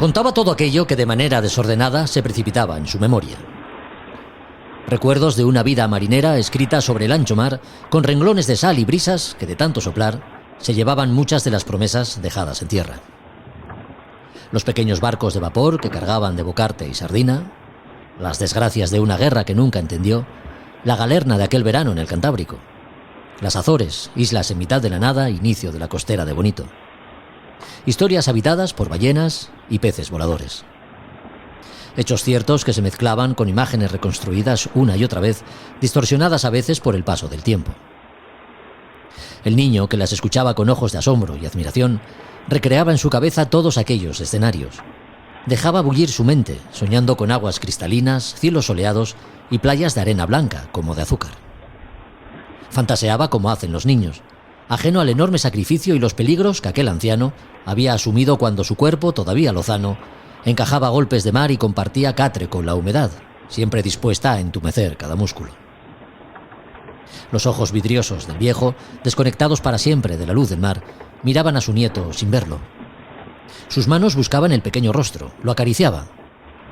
Contaba todo aquello que de manera desordenada se precipitaba en su memoria. Recuerdos de una vida marinera escrita sobre el ancho mar, con renglones de sal y brisas que de tanto soplar se llevaban muchas de las promesas dejadas en tierra. Los pequeños barcos de vapor que cargaban de bocarte y sardina, las desgracias de una guerra que nunca entendió, la galerna de aquel verano en el Cantábrico, las Azores, islas en mitad de la nada, inicio de la costera de Bonito. Historias habitadas por ballenas y peces voladores. Hechos ciertos que se mezclaban con imágenes reconstruidas una y otra vez, distorsionadas a veces por el paso del tiempo. El niño, que las escuchaba con ojos de asombro y admiración, recreaba en su cabeza todos aquellos escenarios. Dejaba bullir su mente, soñando con aguas cristalinas, cielos soleados y playas de arena blanca, como de azúcar. Fantaseaba como hacen los niños, ajeno al enorme sacrificio y los peligros que aquel anciano había asumido cuando su cuerpo, todavía lozano, encajaba golpes de mar y compartía catre con la humedad, siempre dispuesta a entumecer cada músculo. Los ojos vidriosos del viejo, desconectados para siempre de la luz del mar, miraban a su nieto sin verlo. Sus manos buscaban el pequeño rostro, lo acariciaba,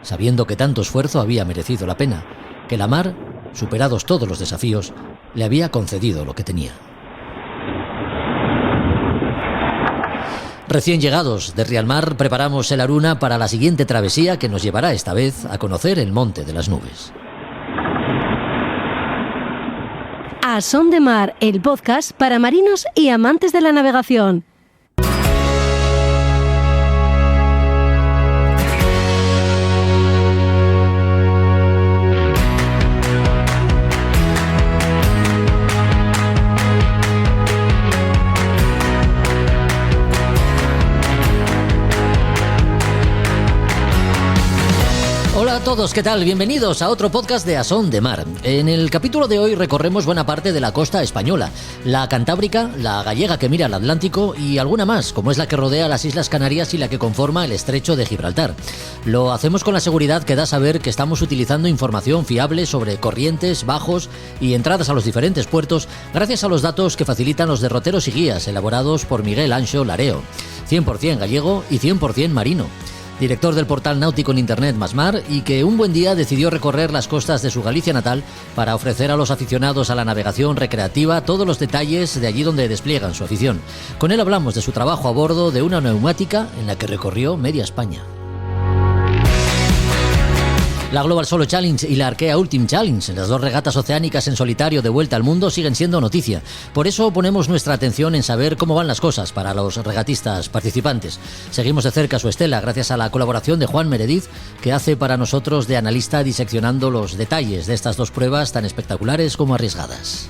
sabiendo que tanto esfuerzo había merecido la pena, que la mar, superados todos los desafíos, le había concedido lo que tenía. Recién llegados de Rialmar, preparamos el Aruna para la siguiente travesía que nos llevará esta vez a conocer el Monte de las Nubes. A Son de Mar, el podcast para marinos y amantes de la navegación. Hola a todos, ¿qué tal? Bienvenidos a otro podcast de A Son de Mar. En el capítulo de hoy recorremos buena parte de la costa española, la cantábrica, la gallega que mira al Atlántico y alguna más, como es la que rodea las Islas Canarias y la que conforma el Estrecho de Gibraltar. Lo hacemos con la seguridad que da saber que estamos utilizando información fiable sobre corrientes, bajos y entradas a los diferentes puertos gracias a los datos que facilitan los derroteros y guías elaborados por Miguel Anxo Lareo, 100% gallego y 100% marino, director del portal náutico en internet Masmar, y que un buen día decidió recorrer las costas de su Galicia natal para ofrecer a los aficionados a la navegación recreativa todos los detalles de allí donde despliegan su afición. Con él hablamos de su trabajo a bordo de una neumática en la que recorrió media España. La Global Solo Challenge y la Arkea Ultimate Challenge, las dos regatas oceánicas en solitario de vuelta al mundo, siguen siendo noticia. Por eso ponemos nuestra atención en saber cómo van las cosas para los regatistas participantes. Seguimos de cerca su estela gracias a la colaboración de Juan Merediz, que hace para nosotros de analista diseccionando los detalles de estas dos pruebas tan espectaculares como arriesgadas.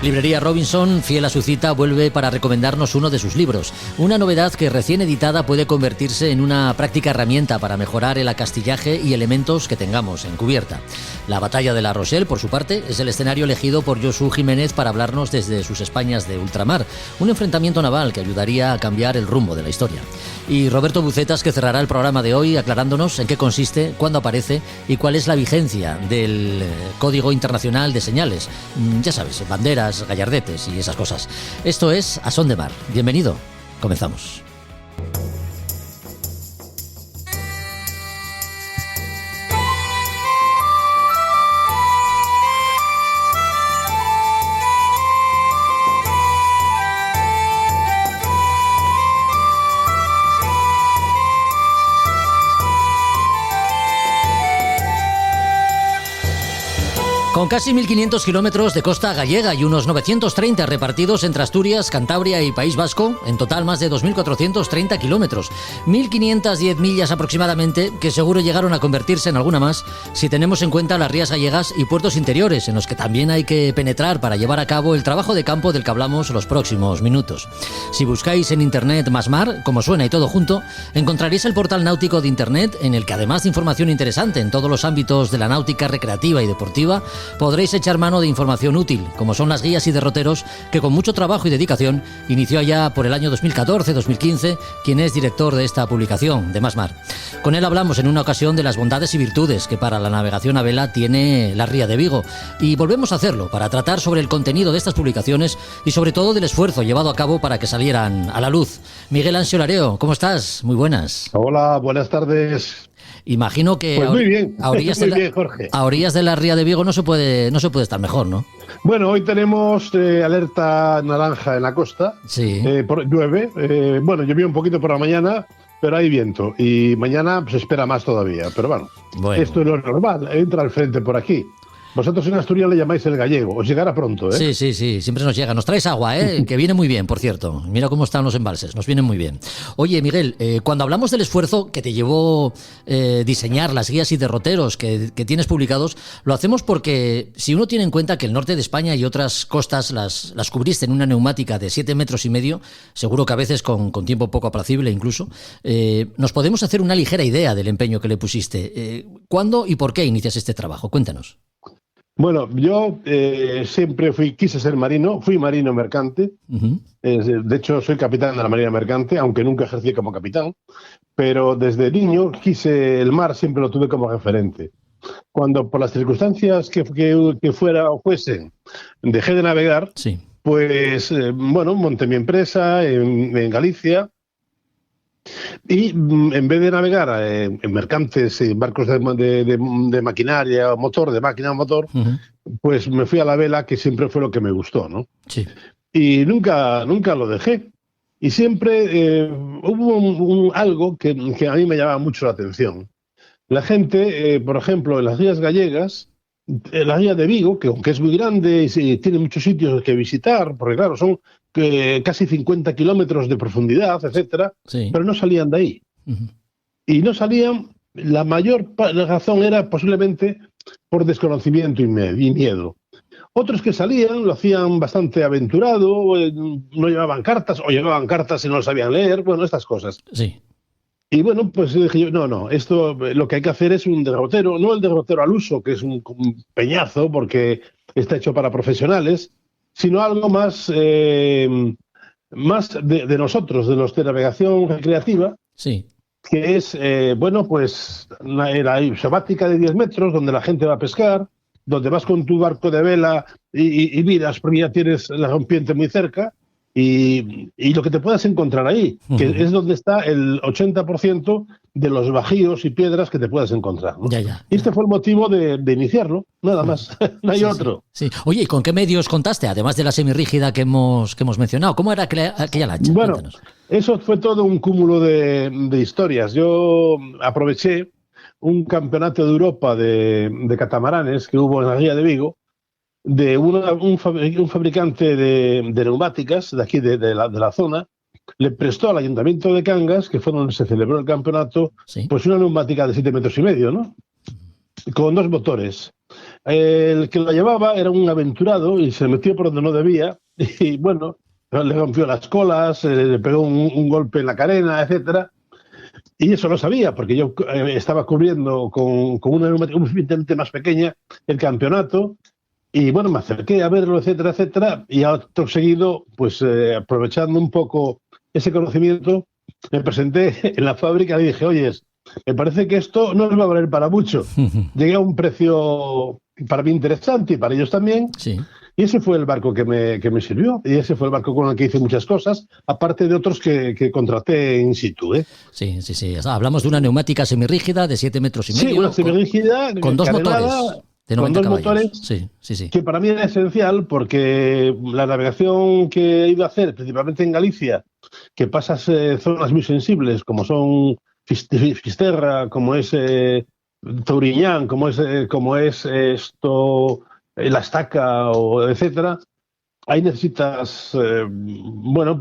Librería Robinson, fiel a su cita, vuelve para recomendarnos uno de sus libros. Una novedad que recién editada puede convertirse en una práctica herramienta para mejorar el acastillaje y elementos que tengamos en cubierta. La batalla de La Rochelle, por su parte, es el escenario elegido por Josu Jiménez para hablarnos desde sus Españas de ultramar, un enfrentamiento naval que ayudaría a cambiar el rumbo de la historia. Y Roberto Bucetas, que cerrará el programa de hoy aclarándonos en qué consiste, cuándo aparece y cuál es la vigencia del Código Internacional de Señales. Ya sabes, banderas, gallardetes y esas cosas. Esto es A Son de Mar. Bienvenido. Comenzamos. Con casi 1.500 kilómetros de costa gallega y unos 930 repartidos entre Asturias, Cantabria y País Vasco, en total más de 2.430 kilómetros, 1.510 millas aproximadamente, que seguro llegaron a convertirse en alguna más si tenemos en cuenta las rías gallegas y puertos interiores, en los que también hay que penetrar para llevar a cabo el trabajo de campo del que hablamos los próximos minutos. Si buscáis en internet Masmar, como suena y todo junto, encontraréis el portal náutico de internet en el que, además de información interesante en todos los ámbitos de la náutica recreativa y deportiva, podréis echar mano de información útil, como son las guías y derroteros que con mucho trabajo y dedicación inició ya por el año 2014-2015 quien es director de esta publicación, de Más Mar. Con él hablamos en una ocasión de las bondades y virtudes que para la navegación a vela tiene la Ría de Vigo, y volvemos a hacerlo para tratar sobre el contenido de estas publicaciones y sobre todo del esfuerzo llevado a cabo para que salieran a la luz. Miguel Ansio Lareo, ¿cómo estás? Muy buenas. Hola, buenas tardes. Imagino que pues muy bien. A orillas Jorge. A orillas de la Ría de Vigo no se puede estar mejor, ¿no? Bueno, hoy tenemos alerta naranja en la costa. Sí. Llueve. Bueno, llovió un poquito por la mañana, pero hay viento. Y mañana se espera más todavía. Pero bueno, esto es lo normal. Entra al frente por aquí. Vosotros en Asturias le llamáis el gallego. Os llegará pronto, ¿eh? Sí, siempre nos llega. Nos traes agua, ¿eh? Que viene muy bien, por cierto. Mira cómo están los embalses, nos vienen muy bien. Oye, Miguel, cuando hablamos del esfuerzo que te llevó diseñar las guías y derroteros que tienes publicados, lo hacemos porque si uno tiene en cuenta que el norte de España y otras costas las cubriste en una neumática de 7,5 metros, seguro que a veces con tiempo poco apacible incluso, nos podemos hacer una ligera idea del empeño que le pusiste. ¿Cuándo y por qué inicias este trabajo? Cuéntanos. Bueno, yo siempre quise ser marino, fui marino mercante. Uh-huh. De hecho, soy capitán de la Marina Mercante, aunque nunca ejercí como capitán, pero desde niño el mar siempre lo tuve como referente. Cuando por las circunstancias que fuera o fuesen, dejé de navegar, sí. Pues monté mi empresa en Galicia. Y en vez de navegar en mercantes, en barcos de maquinaria, motor, de máquina o motor, uh-huh. Pues me fui a la vela, que siempre fue lo que me gustó, ¿no? Sí. Y nunca lo dejé. Y siempre hubo algo que a mí me llamaba mucho la atención. La gente, por ejemplo, en las guías gallegas, la guía de Vigo, que aunque es muy grande y tiene muchos sitios que visitar, porque claro, son casi 50 kilómetros de profundidad, etcétera, sí. Pero no salían de ahí. Uh-huh. Y no salían, la mayor razón era posiblemente por desconocimiento y miedo. Otros que salían lo hacían bastante aventurado, no llevaban cartas, o llevaban cartas y no lo sabían leer, bueno, estas cosas. Sí. Y bueno, pues dije yo, no, esto lo que hay que hacer es un derrotero, no el derrotero al uso, que es un peñazo porque está hecho para profesionales, sino algo más de nosotros, de los de navegación recreativa, sí. Que es, pues la sabática de 10 metros, donde la gente va a pescar, donde vas con tu barco de vela y miras, porque ya tienes la rompiente muy cerca, y lo que te puedas encontrar ahí, que uh-huh. Es donde está el 80% de los bajíos y piedras que te puedas encontrar, ¿no? Ya. Y este fue el motivo de iniciarlo, nada más, no hay otro. Sí. Oye, ¿y con qué medios contaste, además de la semirrígida que hemos mencionado? ¿Cómo era aquella lancha? Bueno, cuéntanos. Eso fue todo un cúmulo de historias. Yo aproveché un campeonato de Europa de catamaranes que hubo en la Ría de Vigo, de un fabricante de neumáticas de aquí, de la zona, le prestó al Ayuntamiento de Cangas, que fue donde se celebró el campeonato, sí. Pues una neumática de 7,5 metros, ¿no? Con 2 motores. El que la llevaba era un aventurado y se metió por donde no debía, y bueno, le rompió las colas, le pegó un golpe en la carena, etcétera. Y eso lo sabía, porque yo estaba cubriendo con una neumática suficientemente más pequeña el campeonato. Y bueno, me acerqué a verlo, etcétera, etcétera, y acto seguido, pues aprovechando un poco ese conocimiento, me presenté en la fábrica y dije, oye, me parece que esto no nos va a valer para mucho. Llegué a un precio para mí interesante y para ellos también, sí. Y ese fue el barco que me sirvió, y ese fue el barco con el que hice muchas cosas, aparte de otros que contraté in situ, ¿eh? Sí. Hablamos de una neumática semirrígida de 7,5 metros. Sí, una semirrígida con 2 motores. De 90 con 2 motores, sí. Que para mí era esencial porque la navegación que he ido a hacer, principalmente en Galicia, que pasas zonas muy sensibles, como son Fisterra, como es Touriñán, como es esto, la Estaca, etcétera, ahí necesitas,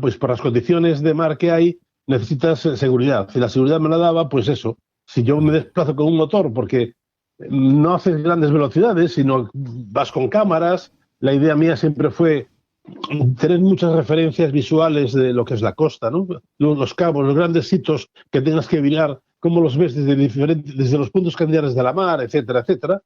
pues por las condiciones de mar que hay, necesitas seguridad. Si la seguridad me la daba, pues eso. Si yo me desplazo con un motor, porque no haces grandes velocidades, sino vas con cámaras. La idea mía siempre fue tener muchas referencias visuales de lo que es la costa, ¿no? Los cabos, los grandes sitios que tengas que mirar, cómo los ves desde los puntos cardinales de la mar, etcétera, etcétera.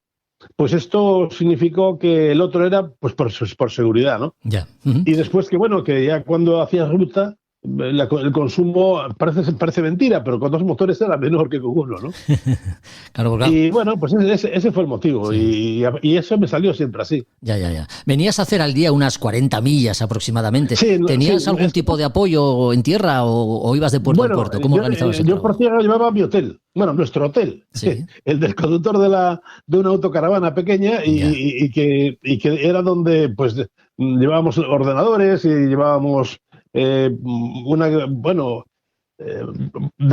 pues esto significó que el otro era pues por seguridad, ¿no? Ya. Y después que, bueno, que ya cuando hacías ruta, el consumo parece mentira, pero con 2 motores era menor que con uno, ¿no? Claro, claro. Y bueno, pues ese fue el motivo. Sí. Y eso me salió siempre así. Ya. Venías a hacer al día unas 40 millas aproximadamente. Sí, ¿Tenías sí, algún tipo de apoyo en tierra o ibas de puerto en puerto? ¿Cómo organizabas el yo trabajo? por tierra llevaba mi hotel. Bueno, nuestro hotel. Sí. El del conductor de una autocaravana pequeña y que era donde pues llevábamos ordenadores y llevábamos de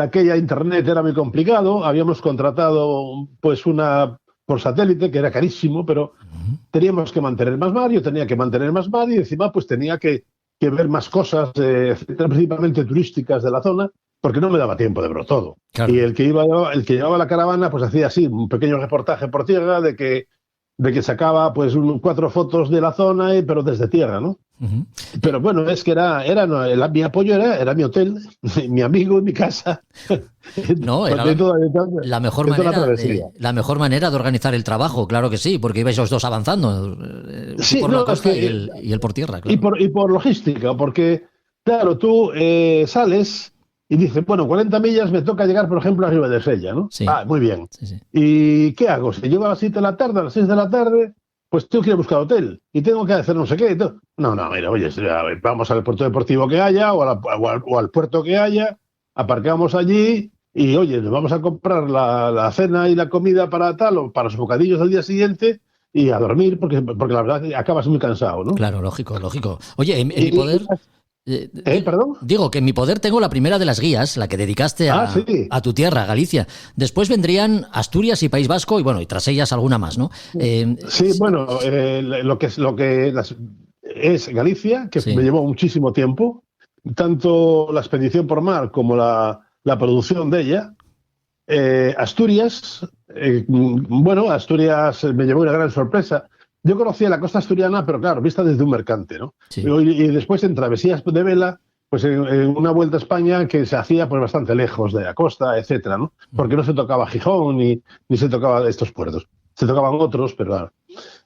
aquella internet era muy complicado. Habíamos contratado pues una por satélite que era carísimo, pero teníamos que mantener más mar, yo tenía que mantener más mar y encima pues tenía que ver más cosas, principalmente turísticas de la zona, porque no me daba tiempo de verlo todo. Claro. Y el que llevaba la caravana pues hacía así un pequeño reportaje por tierra de que sacaba pues 4 fotos de la zona, pero desde tierra, ¿no? Uh-huh. Pero bueno, es que mi apoyo era mi hotel, mi amigo, mi casa. No, era la mejor manera de organizar el trabajo, claro que sí, porque ibais los dos avanzando, sí, por la costa y él por tierra. Claro. Y por logística, porque, claro, tú sales y dices, bueno, 40 millas me toca llegar, por ejemplo, a Ribadesella, ¿no? Sí. Ah, muy bien. Sí. ¿Y qué hago? Si llego a las 7 de la tarde, a las 6 de la tarde, pues tengo que ir a buscar hotel y tengo que hacer no sé qué. No, mira, oye, vamos al puerto deportivo que haya o al puerto que haya, aparcamos allí y, oye, nos vamos a comprar la cena y la comida para tal o para los bocadillos del día siguiente y a dormir porque la verdad acabas muy cansado, ¿no? Claro, lógico. Oye, en mi poder... ¿Perdón? Digo que en mi poder tengo la primera de las guías, la que dedicaste a tu tierra, Galicia. Después vendrían Asturias y País Vasco y bueno, y tras ellas alguna más, ¿no? Sí, bueno, lo que es Galicia, que me llevó muchísimo tiempo, tanto la expedición por mar como la producción de ella. Asturias, Asturias me llevó una gran sorpresa. Yo conocía la costa asturiana, pero claro, vista desde un mercante, ¿no? Sí. Y después en travesías de vela, pues en una vuelta a España que se hacía pues bastante lejos de la costa, etcétera, ¿no? Porque no se tocaba Gijón ni se tocaba estos puertos. Se tocaban otros, pero claro.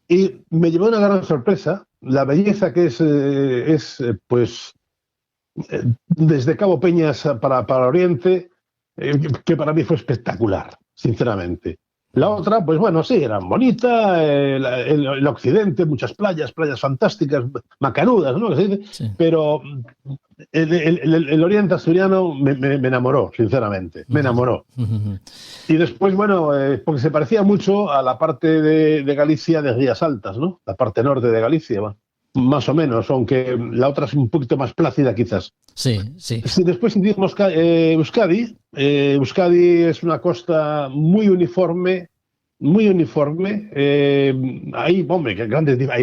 Y me llevó una gran sorpresa la belleza que es desde Cabo Peñas para Oriente, que para mí fue espectacular, sinceramente. La otra, pues bueno, sí, era bonita, el occidente, muchas playas fantásticas, macanudas, ¿no? Sí. Pero el oriente asturiano me enamoró, sinceramente, me enamoró. Y después, bueno, porque se parecía mucho a la parte de Galicia de Rías Altas, ¿no? La parte norte de Galicia, bueno, más o menos, aunque la otra es un poquito más plácida quizás. Sí. Después hicimos Euskadi. Euskadi es una costa muy uniforme. Hay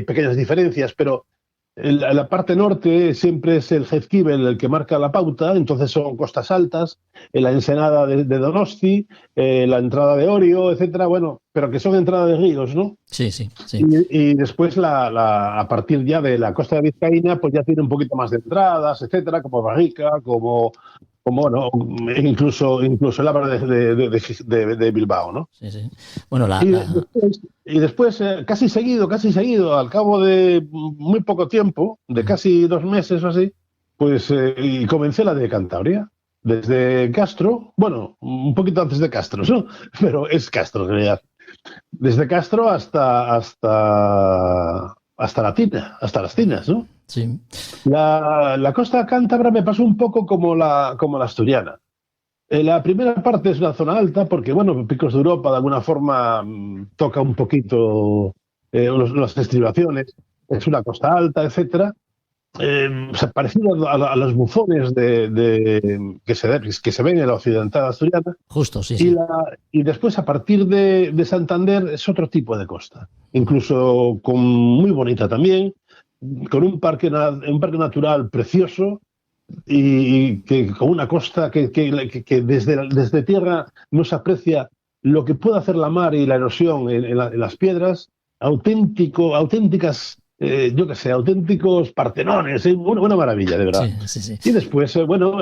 pequeñas diferencias, pero la parte norte siempre es el Jaizkibel el que marca la pauta, entonces son costas altas, la ensenada de Donosti, la entrada de Orio, etcétera, bueno, pero que son entradas de ríos, ¿no? Sí. Y después a partir ya de la costa de Vizcaína, pues ya tiene un poquito más de entradas, etcétera, como Barrica, como bueno, incluso el Abra de Bilbao, ¿no? Sí. Bueno, y después casi seguido, al cabo de muy poco tiempo, de casi 2 meses o así, pues y comencé la de Cantabria. Desde Castro, bueno, un poquito antes de Castro, ¿no? Pero es Castro, en realidad. Desde Castro hasta las Tinas, ¿no? Sí. La costa cántabra me pasó un poco como la asturiana. La primera parte es una zona alta porque, bueno, Picos de Europa de alguna forma toca un poquito las estribaciones. Es una costa alta, etcétera. Parecido a los bufones que se ven en la occidental asturiana. Justo, sí. Y después, a partir de Santander, es otro tipo de costa. Incluso muy bonita también, con un parque natural precioso y con una costa que desde tierra no se aprecia lo que puede hacer la mar y la erosión en las piedras. Auténticas, auténticos partenones, una maravilla, de verdad. Sí. Y después,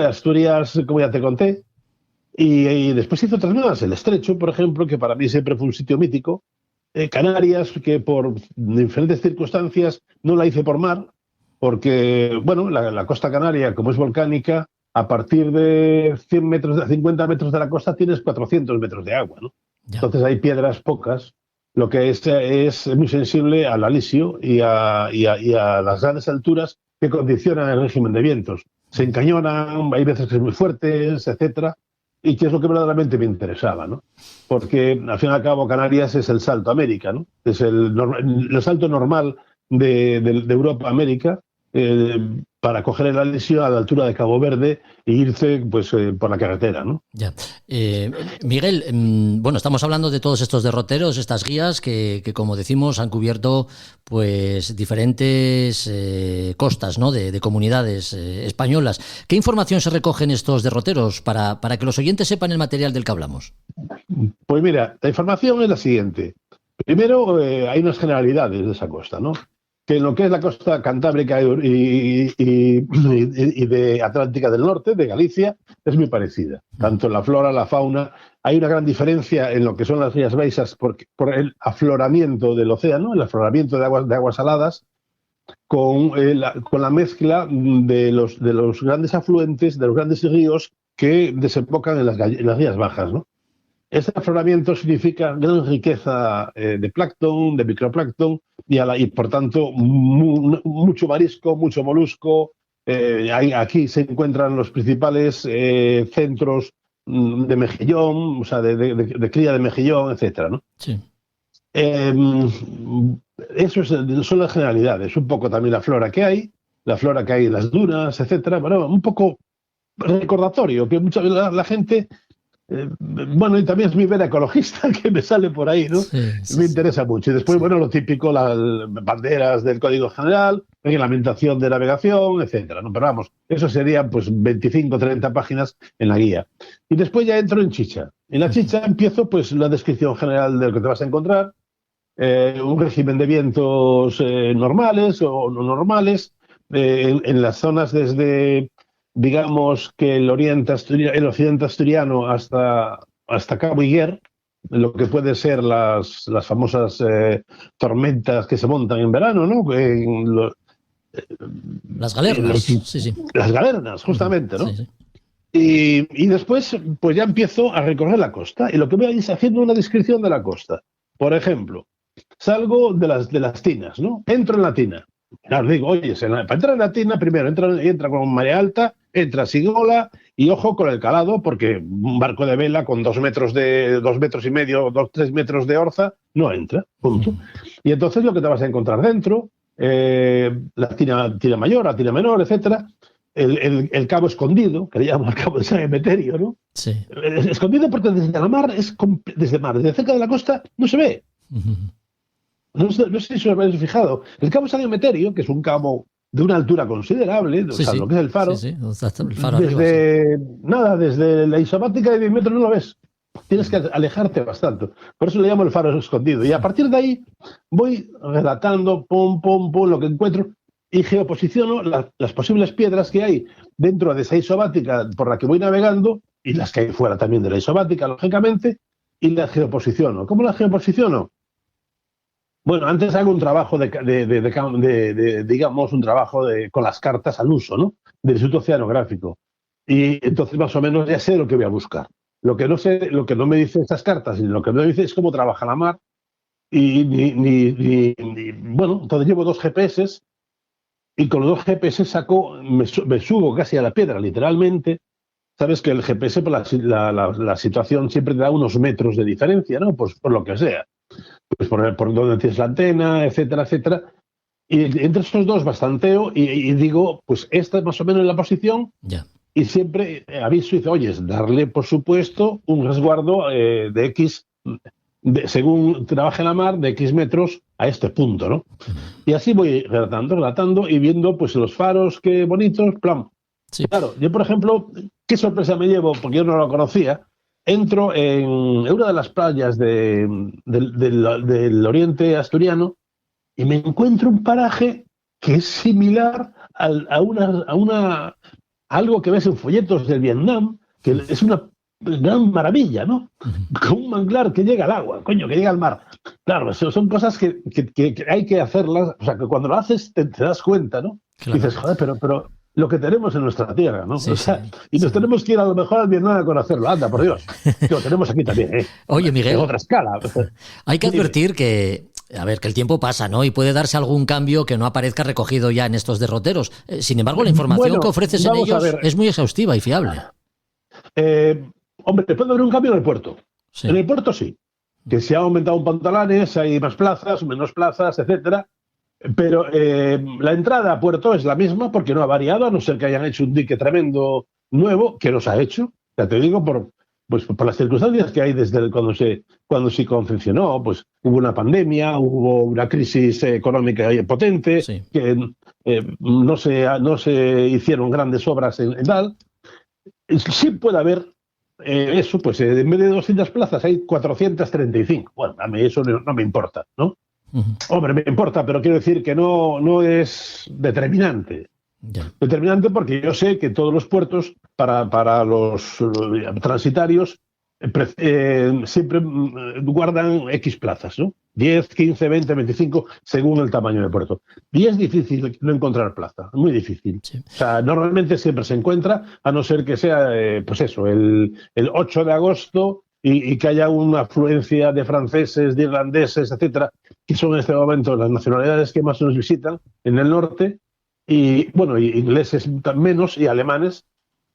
Asturias, como ya te conté, y después hizo otras nuevas, el Estrecho, por ejemplo, que para mí siempre fue un sitio mítico, Canarias, que por diferentes circunstancias no la hice por mar, porque, bueno, la costa canaria, como es volcánica, a partir de 100 metros, 50 metros de la costa tienes 400 metros de agua, ¿no? Ya. Entonces hay piedras pocas, lo que es muy sensible al alisio y a las grandes alturas que condicionan el régimen de vientos. Se encañonan, hay veces que son muy fuertes, etcétera, y que es lo que verdaderamente me interesaba, ¿no? Porque al fin y al cabo Canarias es el salto a América, ¿no? Es el salto normal de Europa a América, para coger el alisio a la altura de Cabo Verde e irse pues, por la carretera, ¿no? Ya. Miguel, bueno, estamos hablando de todos estos derroteros, estas guías que como decimos, han cubierto pues diferentes costas, ¿no? de comunidades españolas. ¿Qué información se recoge en estos derroteros para que los oyentes sepan el material del que hablamos? Pues mira, la información es la siguiente. Primero, hay unas generalidades de esa costa, ¿no? Que en lo que es la costa cantábrica y de Atlántica del Norte, de Galicia, es muy parecida. Tanto en la flora, la fauna. Hay una gran diferencia en lo que son las Rías Baixas por el afloramiento del océano, el afloramiento de aguas saladas, con la mezcla de los grandes afluentes, de los grandes ríos que desembocan en las Rías Bajas, ¿no? Este afloramiento significa gran riqueza de plancton, de microplancton, y por tanto mucho marisco, mucho molusco. Aquí se encuentran los principales centros de mejillón, o sea, de cría de mejillón, etcétera, ¿no? Sí. Son las generalidades, un poco también la flora que hay en las dunas, etcétera. Bueno, un poco recordatorio, que la gente... bueno, y también es mi vera ecologista que me sale por ahí, ¿no? Me interesa mucho. Y después, bueno, lo típico, las banderas del Código General, reglamentación de navegación, etcétera, ¿no? Pero vamos, eso serían pues 25, 30 páginas en la guía. Y después ya entro en chicha. En la chicha empiezo pues la descripción general de lo que te vas a encontrar, un régimen de vientos normales o no normales, en las zonas desde... digamos que el occidente asturiano hasta Cabo Higuer, lo que puede ser las famosas tormentas que se montan en verano, ¿no? Las galernas, sí. Las galernas, justamente, ¿no? Sí. Y después, pues ya empiezo a recorrer la costa, y lo que voy a ir es haciendo una descripción de la costa. Por ejemplo, salgo de las tinas, ¿no? Entro en la tina. Claro, digo, oye, para entrar en la tina, primero entra con marea alta, entra sin ola, y ojo con el calado, porque un barco de vela con 2 metros y medio, 3 metros de orza, no entra, punto. Y entonces lo que te vas a encontrar dentro, la tina mayor, la tina menor, etcétera, el cabo escondido, que le llaman el cabo de San Emeterio, ¿no? Sí. Escondido porque desde la mar, desde cerca de la costa, no se ve. No sé si os habéis fijado. El cabo San Emeterio, que es un cabo de una altura considerable, o sea, lo que es el faro, el faro desde la isobática de 10 metros no lo ves. Tienes que alejarte bastante. Por eso le llamo el faro escondido. Y a partir de ahí voy relatando, pum, lo que encuentro, y geoposiciono las posibles piedras que hay dentro de esa isobática por la que voy navegando, y las que hay fuera también de la isobática, lógicamente, y las geoposiciono. ¿Cómo las geoposiciono? Bueno, antes hago un trabajo digamos, un trabajo con las cartas al uso, ¿no? Del Instituto Oceanográfico. Y entonces más o menos ya sé lo que voy a buscar. Lo que no sé, lo que no me dicen estas cartas, y lo que no me dice es cómo trabaja la mar. Bueno, entonces llevo 2 GPS, y con los 2 GPS me subo casi a la piedra, literalmente. Sabes que el GPS, pues la situación siempre te da unos metros de diferencia, ¿no? Pues por lo que sea. Pues por donde tienes la antena, etcétera, etcétera. Y entre esos dos bastanteo y digo, pues esta es más o menos la posición. Ya. Y siempre aviso y dice, oye, darle, por supuesto, un resguardo de X, según trabaje la mar, de X metros a este punto, ¿no? Y así voy relatando y viendo pues los faros, qué bonitos, plan. Sí. Claro, yo, por ejemplo, qué sorpresa me llevo, porque yo no lo conocía. Entro en una de las playas del oriente asturiano y me encuentro un paraje que es similar a algo que ves en folletos del Vietnam, que es una gran maravilla, ¿no? Con un manglar que llega al agua, coño, que llega al mar. Claro, son cosas que hay que hacerlas, o sea, que cuando lo haces te das cuenta, ¿no? Claro. Y dices, joder, pero lo que tenemos en nuestra tierra, ¿no? Sí, o sea, sí, y nos sí. tenemos que ir a lo mejor al Vietnam a conocerlo, anda, por Dios. Que lo tenemos aquí también, ¿eh? Oye, Miguel, En otra escala. hay que Dime. advertir que, a ver, que el tiempo pasa, ¿no? Y puede darse algún cambio que no aparezca recogido ya en estos derroteros. Sin embargo, la información Bueno, que ofreces en vamos a ellos ver. es muy exhaustiva y fiable. Hombre, puede haber un cambio en el puerto. Sí. En el puerto sí. Que se ha aumentado un pantalanes, hay más plazas, menos plazas, etcétera. Pero la entrada a puerto es la misma porque no ha variado, a no ser que hayan hecho un dique tremendo nuevo, que los ha hecho. Ya te digo, por las circunstancias que hay desde cuando se confeccionó, pues hubo una pandemia, hubo una crisis económica potente, Sí. que no se hicieron grandes obras en tal. Sí puede haber eso, pues en vez de 200 plazas hay 435. Bueno, a mí eso no me importa, ¿no? Ujú. Hombre, me importa, pero quiero decir que no es determinante. Ya. Determinante porque yo sé que todos los puertos, para los transitarios, siempre guardan X plazas, ¿no? 10, 15, 20, 25, según el tamaño del puerto. Y es difícil no encontrar plaza, muy difícil. Sí. O sea, normalmente siempre se encuentra, a no ser que sea, pues eso, el 8 de agosto y que haya una afluencia de franceses, de irlandeses, etcétera, que son en este momento las nacionalidades que más nos visitan en el norte, y bueno, y ingleses menos y alemanes,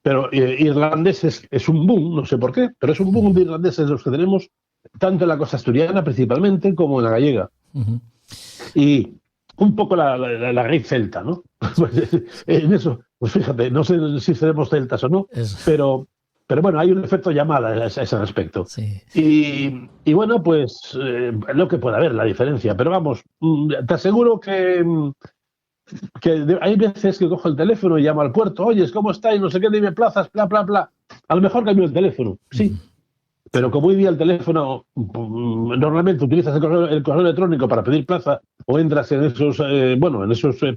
pero irlandeses es un boom, no sé por qué, pero es un boom de irlandeses los que tenemos, tanto en la costa asturiana principalmente como en la gallega. Ujú. Y un poco la raíz celta, ¿no? En eso, pues fíjate, no sé si seremos celtas o no, pero bueno, hay un efecto llamada a ese respecto. Sí. Y bueno, pues lo que puede haber, la diferencia. Pero vamos, te aseguro que hay veces que cojo el teléfono y llamo al puerto, oye, ¿cómo estáis? No sé qué, dime plazas, bla, bla, bla. A lo mejor cambio el teléfono, sí. Pero como hoy día el teléfono, normalmente utilizas el correo electrónico para pedir plaza o entras en esos,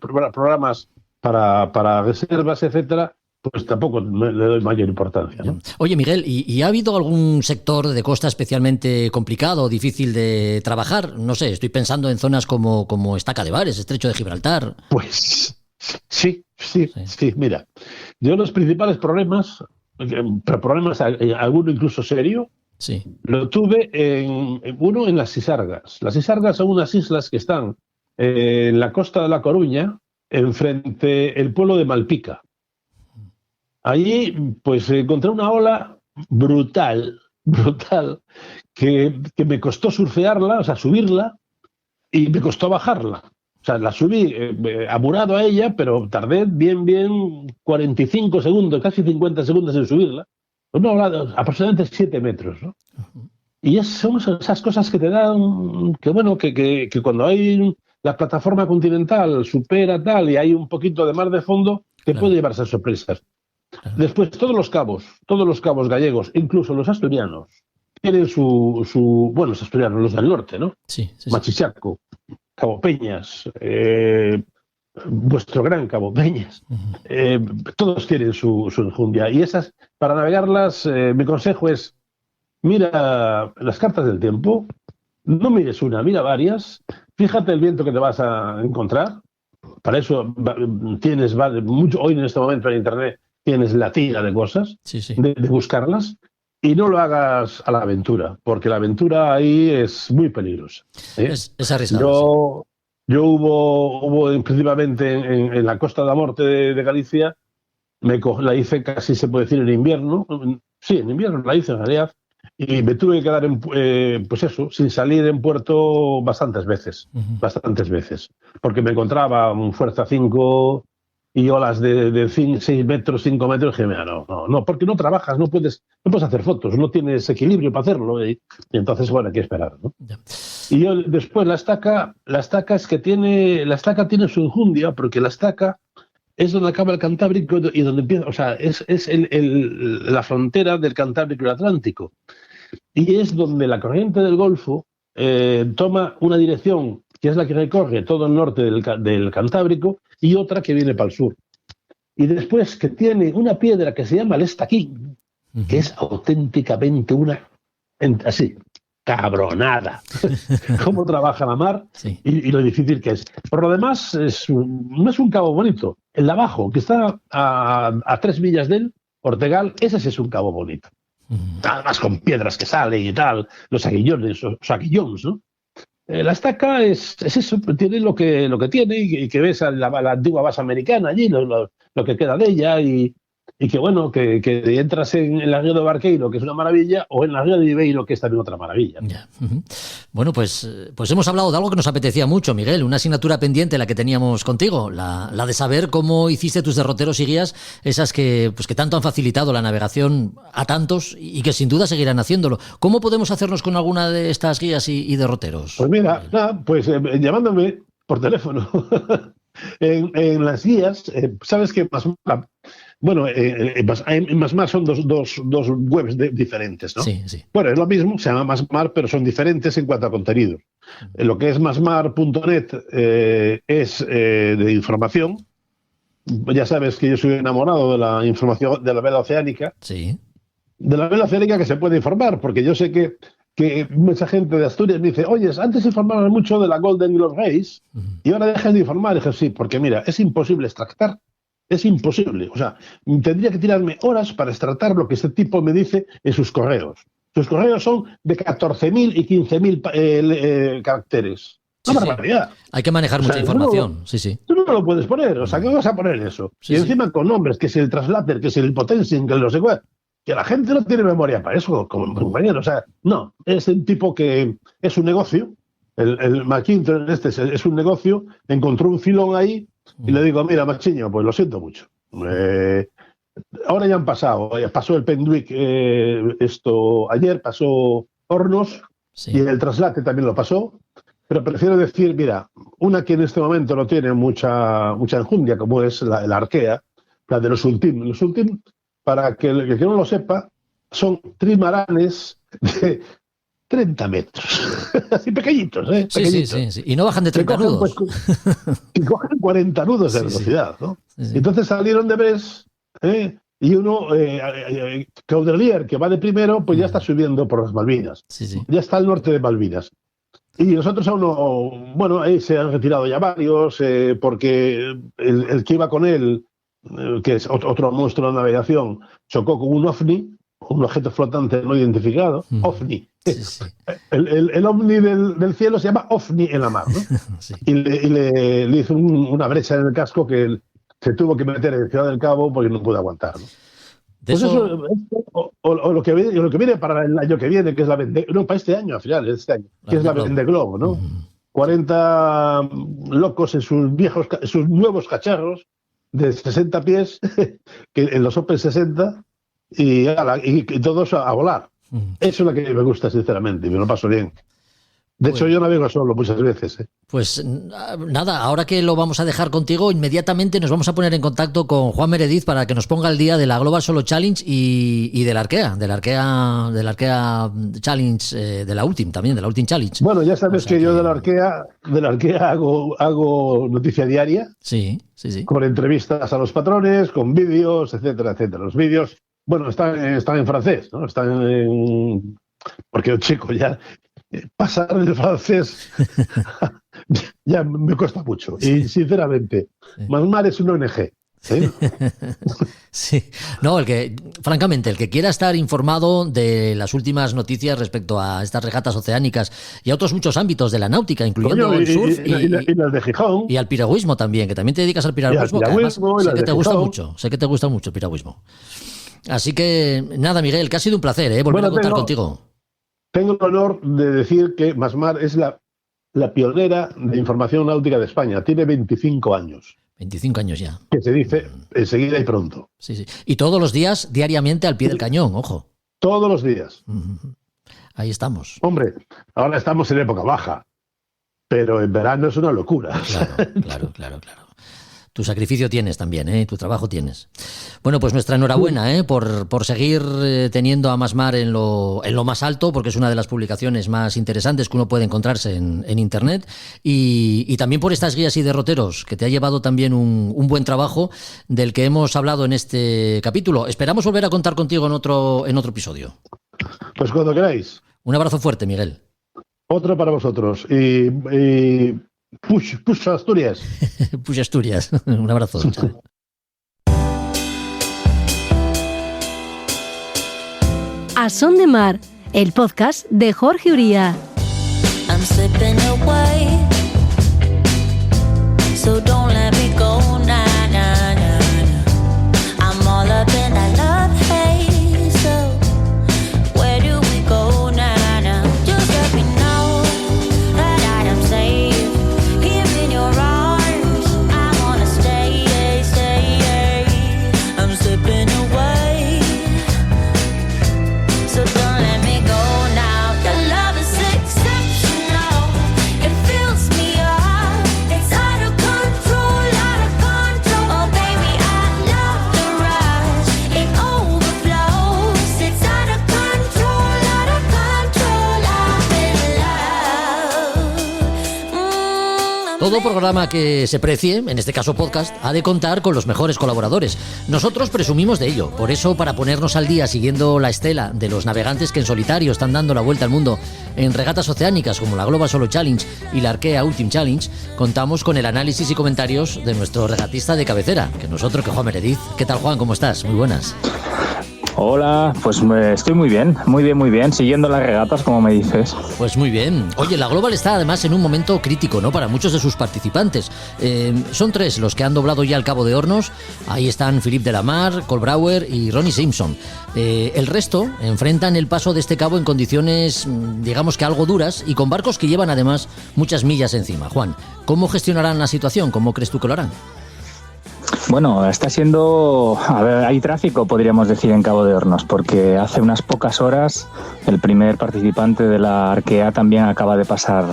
programas para reservas, etcétera, pues tampoco le doy mayor importancia, ¿no? Oye, Miguel, ¿y ha habido algún sector de costa especialmente complicado o difícil de trabajar? No sé, estoy pensando en zonas como Estaca de Bares, Estrecho de Gibraltar. Pues sí, mira. Yo los principales problemas, alguno incluso serio, Sí. lo tuve uno en las Sisargas. Las Sisargas son unas islas que están en la costa de La Coruña, enfrente el pueblo de Malpica. Allí, pues encontré una ola brutal, que me costó surfearla, o sea, subirla, y me costó bajarla. O sea, la subí amurado a ella, pero tardé bien 45 segundos, casi 50 segundos en subirla. Una ola aproximadamente 7 metros, ¿no? Y son esas cosas que te dan, que bueno, que cuando hay la plataforma continental supera tal y hay un poquito de mar de fondo, te Claro. puede llevar esas sorpresas. Claro. Después, todos los cabos gallegos, incluso los asturianos, tienen bueno, los asturianos, los del norte, ¿no? Sí. Machichaco, Cabo Peñas, vuestro gran Cabo Peñas, todos tienen su enjundia. Y esas, para navegarlas, mi consejo es, mira las cartas del tiempo, no mires una, mira varias, fíjate el viento que te vas a encontrar. Para eso tienes mucho, hoy en este momento en Internet tienes la tira de cosas, de buscarlas, y no lo hagas a la aventura, porque la aventura ahí es muy peligrosa. Es arriesgado. Yo hubo principalmente en la Costa da Morte de Galicia, la hice casi, se puede decir, en invierno. Sí, en invierno la hice en realidad, y me tuve que quedar pues eso, sin salir en puerto bastantes veces, porque me encontraba un fuerza 5 y olas de 6 metros, 5 metros, que no, porque no trabajas, no puedes hacer fotos, no tienes equilibrio para hacerlo, y entonces, bueno, hay que esperar, ¿no? Ya. Y yo después la estaca tiene su enjundia, porque la estaca es donde acaba el Cantábrico y donde empieza, o sea, es la frontera del Cantábrico y el Atlántico. Y es donde la corriente del Golfo toma una dirección que es la que recorre todo el norte del Cantábrico y otra que viene para el sur. Y después que tiene una piedra que se llama el Estaquín, que es auténticamente así, cabronada. Cómo trabaja la mar y lo difícil que es. Por lo demás, no es un cabo bonito. El de abajo, que está a 3 millas de él, Ortegal, ese sí es un cabo bonito. Además con piedras que salen y tal, los aguillones, ¿no? La estaca es eso, tiene lo que tiene y que ves la antigua base americana allí, lo que queda de ella y que bueno, que entras en la ría de Barqueiro, que es una maravilla, o en la ría de Ibeiro, que es también otra maravilla. Ya. Bueno, pues hemos hablado de algo que nos apetecía mucho, Miguel, una asignatura pendiente la que teníamos contigo, la de saber cómo hiciste tus derroteros y guías, esas que tanto han facilitado la navegación a tantos y que sin duda seguirán haciéndolo. ¿Cómo podemos hacernos con alguna de estas guías y derroteros? Pues mira, llamándome por teléfono. en las guías, sabes que en Masmar son dos webs diferentes, ¿no? Sí. Bueno, es lo mismo, se llama Masmar, pero son diferentes en cuanto a contenido. Lo que es masmar.net es de información. Ya sabes que yo soy enamorado de la información de la vela oceánica. Sí. De la vela oceánica que se puede informar, porque yo sé que mucha gente de Asturias me dice, oye, antes informaban mucho de la Golden Globe Race y ahora dejan de informar. Y dije, sí, porque mira, es imposible extractar. Es imposible. O sea, tendría que tirarme horas para extractar lo que este tipo me dice en sus correos. Sus correos son de 14.000 y 15.000 caracteres. Una barbaridad. Hay que manejar mucha información. Tú no lo puedes poner. O sea, ¿qué vas a poner eso? Y encima con nombres, que es el translator, que es el potensing, que no sé cuál. Que la gente no tiene memoria para eso, como compañero. O sea, no. Es un tipo que es un negocio. El McIntyre es un negocio. Encontró un filón ahí. Y le digo, mira, Machiño, pues lo siento mucho. Ahora ya han pasado. Pasó el Penduic ayer, pasó Hornos, y el Traslate también lo pasó. Pero prefiero decir, mira, una que en este momento no tiene mucha enjundia, como es la Arkea, la de los Ultim. Los Ultim, para que el que no lo sepa, son trimaranes de 30 metros. Así pequeñitos, ¿eh? Sí. Y no bajan de 30 nudos. Y cogen 40 nudos de velocidad, ¿no? Sí. Entonces salieron de Brest, y uno, Caudrelier, que va de primero, pues ya está subiendo por las Malvinas. Sí. Ya está al norte de Malvinas. Y nosotros aún no... Bueno, ahí se han retirado ya varios, porque el que iba con él, que es otro monstruo de navegación, chocó con un OVNI, un objeto flotante no identificado, OVNI. Sí. El ovni del cielo se llama OVNI en la mar, ¿no? Sí. Y le hizo una brecha en el casco que se tuvo que meter en Ciudad del Cabo porque no pudo aguantar, ¿no? Pues eso lo que viene para el año que viene, que es la para este año, al final, que es la Vendeglobo, ¿no? 40 locos en sus nuevos cacharros de 60 pies, que en los Open 60, y todos a volar. Eso es lo que me gusta, sinceramente, y me lo paso bien. De hecho, yo navego solo muchas veces. Pues nada, ahora que lo vamos a dejar contigo, inmediatamente nos vamos a poner en contacto con Juan Meredith para que nos ponga al día de la Global Solo Challenge y de la Arkea Challenge, de la Ultim también, de la Ultim Challenge. Bueno, ya sabes que yo de la Arkea hago noticia diaria. Sí. Con entrevistas a los patrones, con vídeos, etcétera. Los vídeos, bueno, están en francés, ¿no? Porque el chico ya... Pasar del francés ya me cuesta mucho. Y sinceramente, Masmar es una ONG. Sí. No, francamente, el que quiera estar informado de las últimas noticias respecto a estas regatas oceánicas y a otros muchos ámbitos de la náutica, incluyendo el surf y las de Gijón. Y al piragüismo también, que también te dedicas al piragüismo, que además sé que te gusta mucho el piragüismo. Así que, nada, Miguel, que ha sido un placer volver a contar contigo. Tengo el honor de decir que Masmar es la pionera de información náutica de España. Tiene 25 años. 25 años ya. Que se dice enseguida y pronto. Sí. Y todos los días, diariamente, al pie del cañón, ojo. Todos los días. Ahí estamos. Hombre, ahora estamos en época baja, pero en verano es una locura. Claro. Tu sacrificio tienes también, tu trabajo tienes. Bueno, pues nuestra enhorabuena por seguir teniendo a Masmar en lo más alto, porque es una de las publicaciones más interesantes que uno puede encontrarse en Internet, y también por estas guías y derroteros, que te ha llevado también un buen trabajo del que hemos hablado en este capítulo. Esperamos volver a contar contigo en otro episodio. Pues cuando queráis. Un abrazo fuerte, Miguel. Otro para vosotros. Y push Asturias. Push Asturias. Un abrazo. Chao. A Son de Mar, el podcast de Jorge Uría. I'm slipping away, so don't let me go, nah, nah, nah, nah. I'm all up in that love haze, so where do we go, nah, nah? Just let me know that I am safe here in your arms. I wanna stay, stay. I'm slipping away, so don't let me go now. Your love is exceptional. It fills me up. It's out of control, out of control. Oh baby, I love the rush. It overflows. It's out of control, out of control. I'm in love. Todo programa que se precie, en este caso podcast, ha de contar con los mejores colaboradores. Nosotros presumimos de ello. Por eso, para ponernos al día siguiendo la estela de los navegantes que en solitario están dando la vuelta al mundo en regatas oceánicas como la Global Solo Challenge y la Arkea Ultimate Challenge, contamos con el análisis y comentarios de nuestro regatista de cabecera, que nosotros, que Juan Meredith. ¿Qué tal, Juan? ¿Cómo estás? Muy buenas. Hola, pues estoy muy bien, siguiendo las regatas, como me dices. Pues muy bien. Oye, la Global está además en un momento crítico, ¿no?, para muchos de sus participantes. Son 3 los que han doblado ya el Cabo de Hornos. Ahí están Philippe Delamare, Cole Brouwer y Ronnie Simpson. El resto enfrentan el paso de este cabo en condiciones, digamos que algo duras, y con barcos que llevan además muchas millas encima. Juan, ¿cómo gestionarán la situación? ¿Cómo crees tú que lo harán? Bueno, está siendo... A ver, hay tráfico, podríamos decir, en Cabo de Hornos, porque hace unas pocas horas el primer participante de la Arkea también acaba de pasar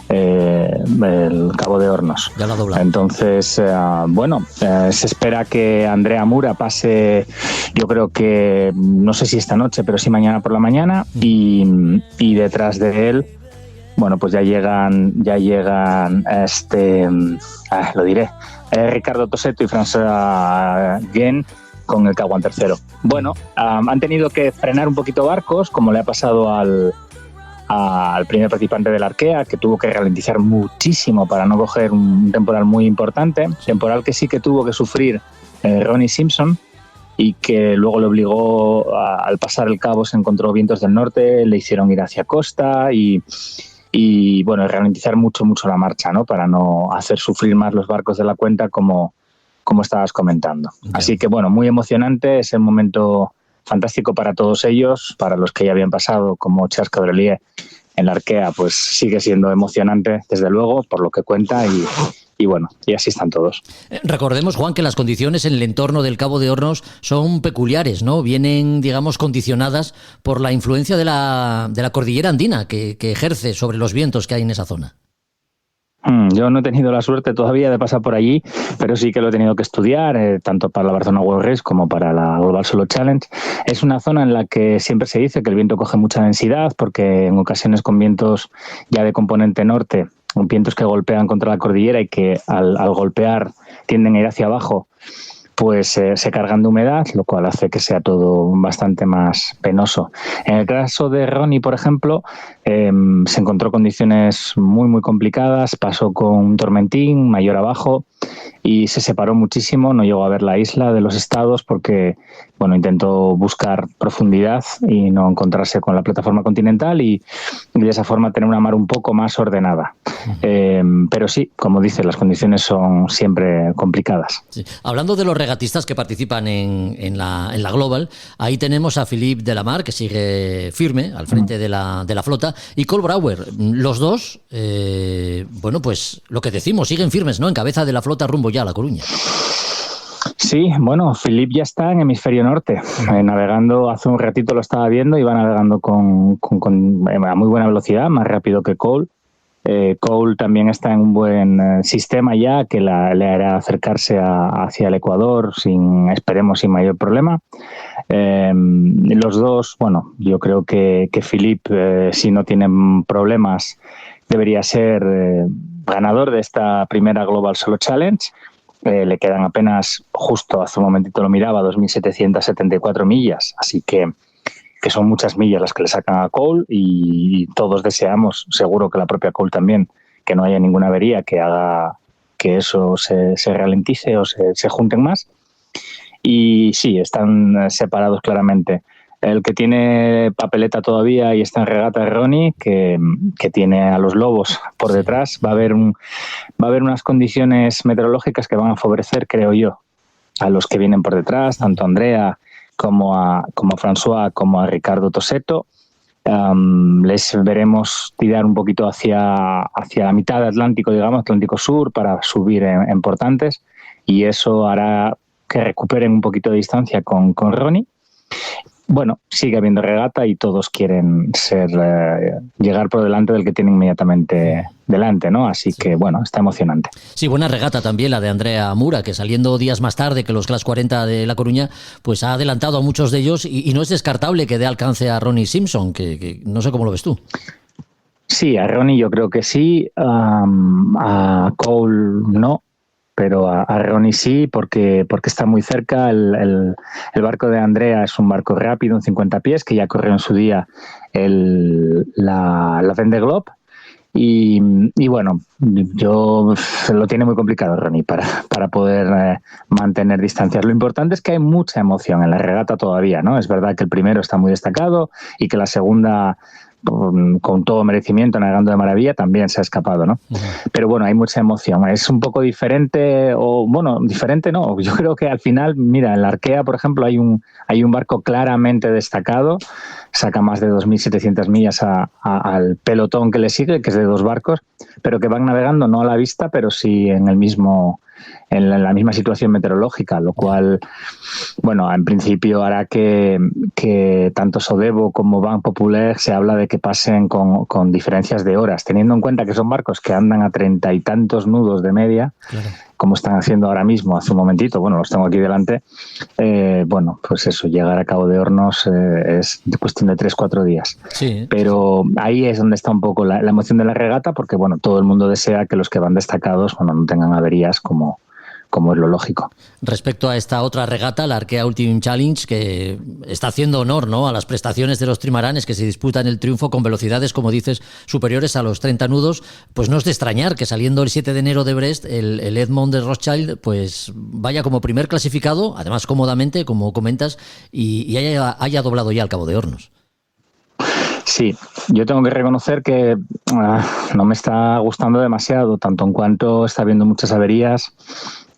el Cabo de Hornos. Ya lo ha doblado. Entonces, se espera que Andrea Mura pase, yo creo que, no sé si esta noche, pero sí mañana por la mañana, y detrás de él, bueno, pues ya llegan lo diré, Ricardo Tosetto y François Guén con el Caguán tercero. Bueno, han tenido que frenar un poquito barcos, como le ha pasado al primer participante de la Arkea, que tuvo que ralentizar muchísimo para no coger un temporal muy importante, temporal que sí que tuvo que sufrir Ronnie Simpson, y que luego le obligó, al pasar el cabo se encontró vientos del norte, le hicieron ir hacia costa y bueno, ralentizar mucho la marcha, ¿no?, para no hacer sufrir más los barcos de la cuenta, como estabas comentando. Yeah. Así que bueno, muy emocionante, es el momento fantástico para todos ellos, para los que ya habían pasado, como Charles Cabrelier en la Arkea, pues sigue siendo emocionante, desde luego, por lo que cuenta, y bueno, y así están todos. Recordemos, Juan, que las condiciones en el entorno del Cabo de Hornos son peculiares, ¿no? Vienen, digamos, condicionadas por la influencia de la cordillera andina que ejerce sobre los vientos que hay en esa zona. Yo no he tenido la suerte todavía de pasar por allí, pero sí que lo he tenido que estudiar, tanto para la Barcelona World Race como para la Global Solo Challenge. Es una zona en la que siempre se dice que el viento coge mucha densidad, porque en ocasiones con vientos ya de componente norte, vientos que golpean contra la cordillera y que al golpear tienden a ir hacia abajo, pues se cargan de humedad, lo cual hace que sea todo bastante más penoso. En el caso de Ronnie, por ejemplo, se encontró condiciones muy complicadas, pasó con un tormentín mayor abajo y se separó muchísimo, no llegó a ver la isla de los Estados porque bueno, intentó buscar profundidad y no encontrarse con la plataforma continental y de esa forma tener una mar un poco más ordenada. Pero sí, como dices, las condiciones son siempre complicadas. Sí. Hablando de los regatistas que participan en la Global, ahí tenemos a Philippe Delamare, que sigue firme al frente de la flota, y Cole Brouwer. Los dos, bueno, pues lo que decimos, siguen firmes, ¿no?, en cabeza de la flota rumbo ya a La Coruña. Sí, bueno, Philippe ya está en hemisferio norte, navegando, hace un ratito lo estaba viendo, iba navegando a muy buena velocidad, más rápido que Cole, Cole también está en un buen sistema ya que le hará acercarse hacia el Ecuador esperemos sin mayor problema. Los dos, bueno, yo creo que Philippe, si no tienen problemas, debería ser ganador de esta primera Global Solo Challenge. Le quedan apenas, justo hace un momentito lo miraba, 2.774 millas, así que son muchas millas las que le sacan a Cole y todos deseamos, seguro que la propia Cole también, que no haya ninguna avería que haga que eso se ralentice o se junten más. Y sí, están separados claramente. El que tiene papeleta todavía y está en regata es Ronnie, que tiene a los lobos por detrás. Va a haber unas condiciones meteorológicas que van a favorecer, creo yo, a los que vienen por detrás, tanto a Andrea como a François, como a Ricardo Tosetto. Les veremos tirar un poquito hacia la mitad del Atlántico, digamos, Atlántico Sur, para subir en portantes, y eso hará que recuperen un poquito de distancia con Ronnie. Bueno, sigue habiendo regata y todos quieren llegar por delante del que tiene inmediatamente delante, ¿no? Así que, bueno, está emocionante. Sí, buena regata también la de Andrea Mura, que saliendo días más tarde que los Class 40 de La Coruña, pues ha adelantado a muchos de ellos y no es descartable que dé alcance a Ronnie Simpson, que no sé cómo lo ves tú. Sí, a Ronnie yo creo que sí, a Cole no. Pero a Ronnie sí, porque está muy cerca. El barco de Andrea es un barco rápido, un 50 pies, que ya corrió en su día la Vendée Globe. Y bueno, lo tiene muy complicado Ronnie para poder mantener distancias. Lo importante es que hay mucha emoción en la regata todavía, ¿no? Es verdad que el primero está muy destacado y que la segunda, con todo merecimiento, navegando de maravilla, también se ha escapado, ¿no? Uh-huh. Pero bueno, hay mucha emoción. Es un poco diferente, o bueno, diferente no. Yo creo que al final, mira, en la Arkea, por ejemplo, hay un barco claramente destacado, saca más de 2.700 millas al pelotón que le sigue, que es de 2 barcos, pero que van navegando no a la vista, pero sí en la misma situación meteorológica, lo cual, bueno, en principio hará que tanto Sodebo como Ban Populaire se habla de que pasen con diferencias de horas, teniendo en cuenta que son barcos que andan a 30 y tantos nudos de media, claro, como están haciendo ahora mismo, hace un momentito, bueno, los tengo aquí delante, bueno, pues eso, llegar a Cabo de Hornos es cuestión de 3-4 días. Sí. Pero ahí es donde está un poco la emoción de la regata, porque, bueno, todo el mundo desea que los que van destacados, bueno, no tengan averías como es lo lógico. Respecto a esta otra regata, la Arkea Ultimate Challenge, que está haciendo honor, ¿no?, a las prestaciones de los trimaranes que se disputan el triunfo con velocidades, como dices, superiores a los 30 nudos, pues no es de extrañar que saliendo el 7 de enero de Brest, el Edmond de Rothschild pues vaya como primer clasificado, además cómodamente, como comentas, y haya doblado ya al Cabo de Hornos. Sí, yo tengo que reconocer que no me está gustando demasiado, tanto en cuanto está habiendo muchas averías.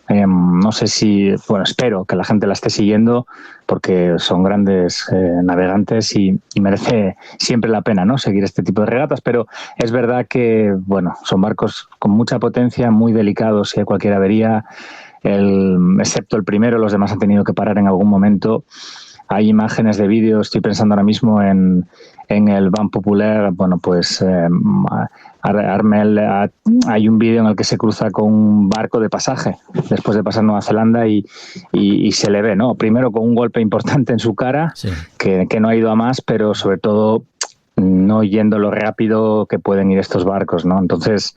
No sé si, bueno, espero que la gente la esté siguiendo porque son grandes navegantes y merece siempre la pena, ¿no?, seguir este tipo de regatas, pero es verdad que, bueno, son barcos con mucha potencia, muy delicados si hay cualquier avería, excepto el primero, los demás han tenido que parar en algún momento. Hay imágenes de vídeo, estoy pensando ahora mismo en el Ban Populaire, bueno, pues Armel, hay un vídeo en el que se cruza con un barco de pasaje después de pasar Nueva Zelanda y se le ve, ¿no? Primero con un golpe importante en su cara, sí, que no ha ido a más, pero sobre todo no yendo lo rápido que pueden ir estos barcos, ¿no? Entonces,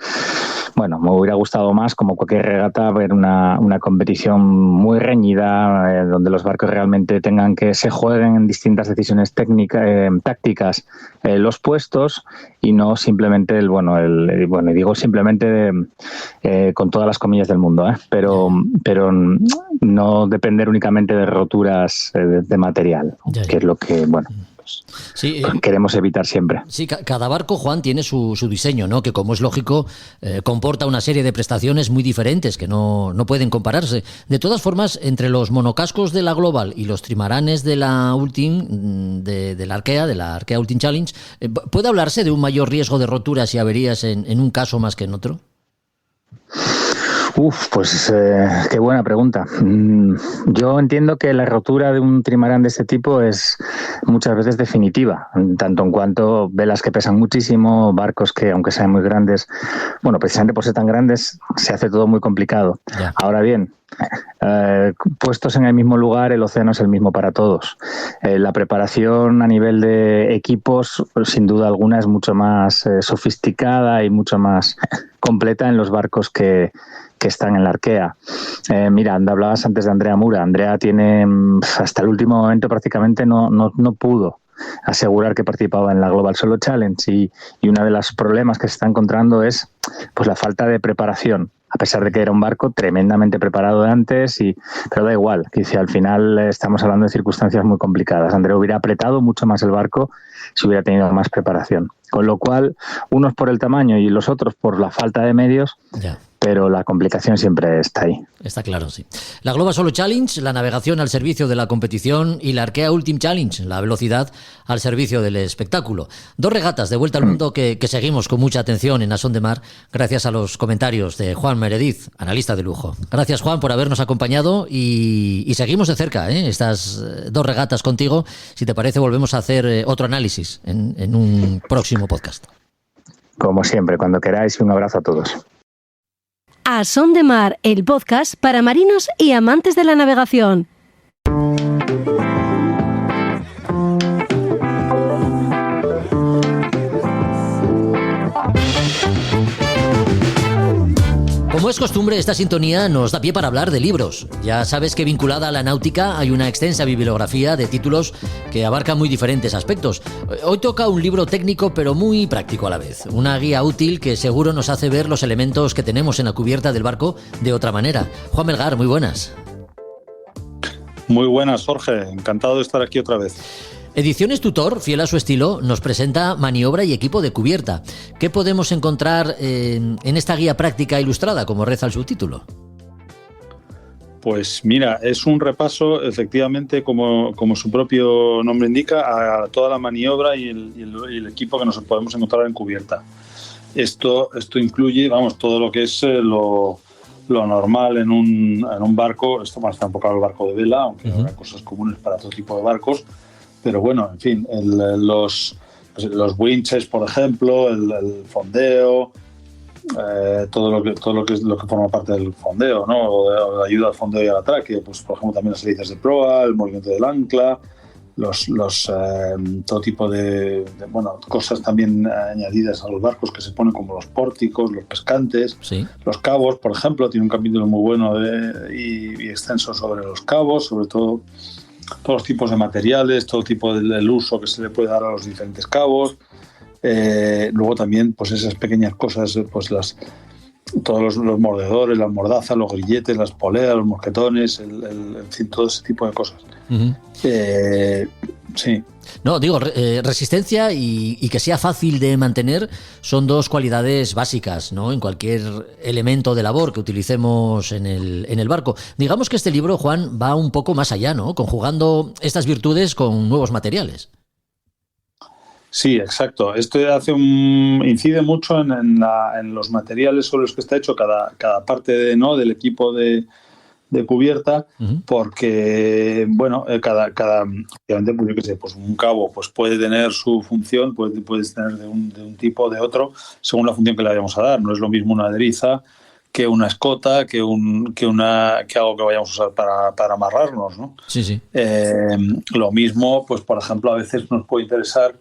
bueno, me hubiera gustado más, como cualquier regata, ver una competición muy reñida, donde los barcos realmente se jueguen en distintas decisiones tácticas los puestos y no simplemente digo simplemente con todas las comillas del mundo, pero no depender únicamente de roturas de material, que es lo que, bueno, sí, queremos evitar siempre. Sí, cada barco, Juan, tiene su diseño, ¿no?, que, como es lógico, comporta una serie de prestaciones muy diferentes que no pueden compararse. De todas formas, entre los monocascos de la Global y los trimaranes de la Ultim, de la Arkea Ultim Challenge, ¿puede hablarse de un mayor riesgo de roturas y averías en un caso más que en otro? Pues qué buena pregunta. Yo entiendo que la rotura de un trimarán de este tipo es muchas veces definitiva, tanto en cuanto velas que pesan muchísimo, barcos que, aunque sean muy grandes, bueno, precisamente por ser tan grandes, se hace todo muy complicado. Ya. Ahora bien, puestos en el mismo lugar, el océano es el mismo para todos. La preparación a nivel de equipos, pues, sin duda alguna, es mucho más sofisticada y mucho más completa en los barcos que están en la Arkea. Mira, hablabas antes de Andrea Mura. Andrea tiene, hasta el último momento prácticamente no pudo asegurar que participaba en la Global Solo Challenge, y uno de los problemas que se está encontrando es pues la falta de preparación, a pesar de que era un barco tremendamente preparado de antes, pero da igual, que al final estamos hablando de circunstancias muy complicadas. Andrea hubiera apretado mucho más el barco si hubiera tenido más preparación, con lo cual unos por el tamaño y los otros por la falta de medios. Ya. Pero la complicación siempre está ahí. Está claro, sí. La Global Solo Challenge, la navegación al servicio de la competición, y la Arkea Ultimate Challenge, la velocidad al servicio del espectáculo. 2 regatas de vuelta al mundo que seguimos con mucha atención en A Son de Mar, gracias a los comentarios de Juan Meredith, analista de lujo. Gracias, Juan, por habernos acompañado, y seguimos de cerca estas 2 regatas contigo. Si te parece, volvemos a hacer otro análisis en un próximo podcast. Como siempre, cuando queráis, y un abrazo a todos. A Son de Mar, el podcast para marinos y amantes de la navegación. Como es costumbre, esta sintonía nos da pie para hablar de libros. Ya sabes que vinculada a la náutica hay una extensa bibliografía de títulos que abarcan muy diferentes aspectos. Hoy toca un libro técnico pero muy práctico a la vez. Una guía útil que seguro nos hace ver los elementos que tenemos en la cubierta del barco de otra manera. Juan Melgar, muy buenas. Muy buenas, Jorge. Encantado de estar aquí otra vez. Ediciones Tutor, fiel a su estilo, nos presenta maniobra y equipo de cubierta. ¿Qué podemos encontrar en esta guía práctica ilustrada, como reza el subtítulo? Pues mira, es un repaso, efectivamente, como su propio nombre indica, a toda la maniobra y el equipo que nos podemos encontrar en cubierta. Esto incluye, todo lo que es lo normal en un barco. Esto más está enfocado al barco de vela, aunque habrá cosas comunes para todo tipo de barcos. Pero bueno, en fin, los winches, por ejemplo, el fondeo, todo lo que forma parte del fondeo, ¿no? O de ayuda al fondeo y al atraque, pues por ejemplo también las hélices de proa, el movimiento del ancla, todo tipo de cosas también añadidas a los barcos que se ponen, como los pórticos, los pescantes, Sí. Los cabos, por ejemplo. Tiene un capítulo muy bueno y extenso sobre los cabos, sobre todo todos los tipos de materiales, todo tipo del uso que se le puede dar a los diferentes cabos. Luego también pues esas pequeñas cosas, pues todos los mordedores, las mordazas, los grilletes, las poleas, los mosquetones, en fin, todo ese tipo de cosas. Sí. No, digo, resistencia y que sea fácil de mantener son 2 cualidades básicas, ¿no? En cualquier elemento de labor que utilicemos en el barco. Digamos que este libro, Juan, va un poco más allá, ¿no? Conjugando estas virtudes con nuevos materiales. Sí, exacto. Esto incide mucho en los materiales sobre los que está hecho cada parte del equipo de cubierta, porque obviamente, pues yo qué sé, pues un cabo pues puede tener su función, puedes tener de un tipo o de otro según la función que le vayamos a dar. No es lo mismo una deriza que una escota, que algo que vayamos a usar para amarrarnos, ¿no? Sí, sí. Lo mismo, pues por ejemplo, a veces nos puede interesar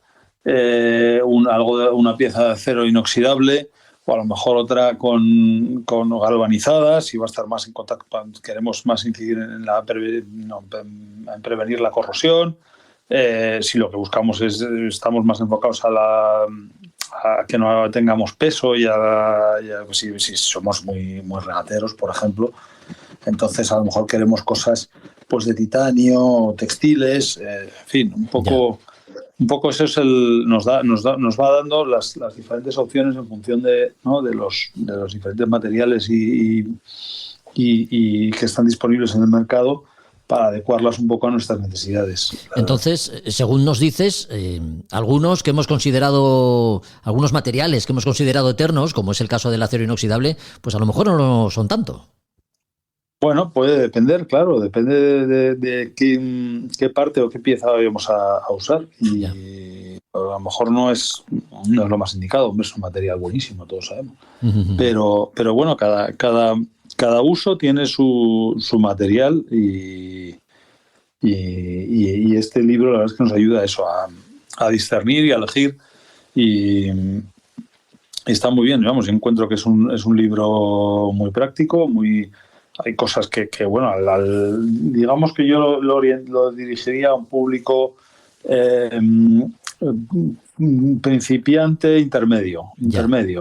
una pieza de acero inoxidable, o a lo mejor otra con galvanizadas, y va a estar más en contacto. Queremos más incidir en prevenir la corrosión. Si lo que buscamos estamos más enfocados a que no tengamos peso, y pues si somos muy, muy regateros, por ejemplo, entonces a lo mejor queremos cosas pues de titanio, textiles, en fin, un poco. Ya. Un poco eso es nos va dando las diferentes opciones en función de los diferentes materiales y que están disponibles en el mercado, para adecuarlas un poco a nuestras necesidades. Entonces, según nos dices, algunos materiales que hemos considerado eternos, como es el caso del acero inoxidable, pues a lo mejor no lo son tanto. Bueno, puede depender, claro, depende de qué parte o qué pieza vamos a usar. Y Ya. a lo mejor no es lo más indicado, hombre, es un material buenísimo, todos sabemos. Pero bueno, cada uso tiene su material y este libro la verdad es que nos ayuda a eso, a discernir y a elegir, y está muy bien, vamos, yo encuentro que es un libro muy práctico, hay cosas que bueno, digamos que yo lo dirigiría a un público principiante intermedio,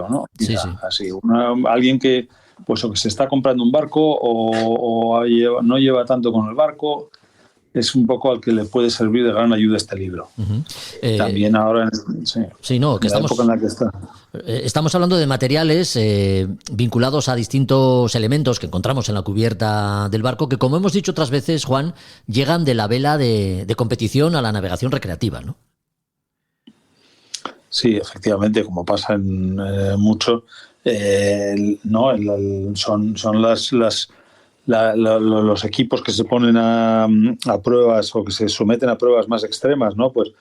¿no? Sí, Quizá, sí. así, alguien que pues o que se está comprando un barco o no lleva tanto con el barco, es un poco al que le puede servir de gran ayuda este libro. También ahora sí, no, que en la estamos, época en la que está. estamos hablando de materiales vinculados a distintos elementos que encontramos en la cubierta del barco, que como hemos dicho otras veces, Juan, llegan de la vela de competición a la navegación recreativa, ¿no? Sí, efectivamente, como pasa en mucho, son los equipos que se ponen a pruebas o que se someten a pruebas más extremas, ¿no? Pues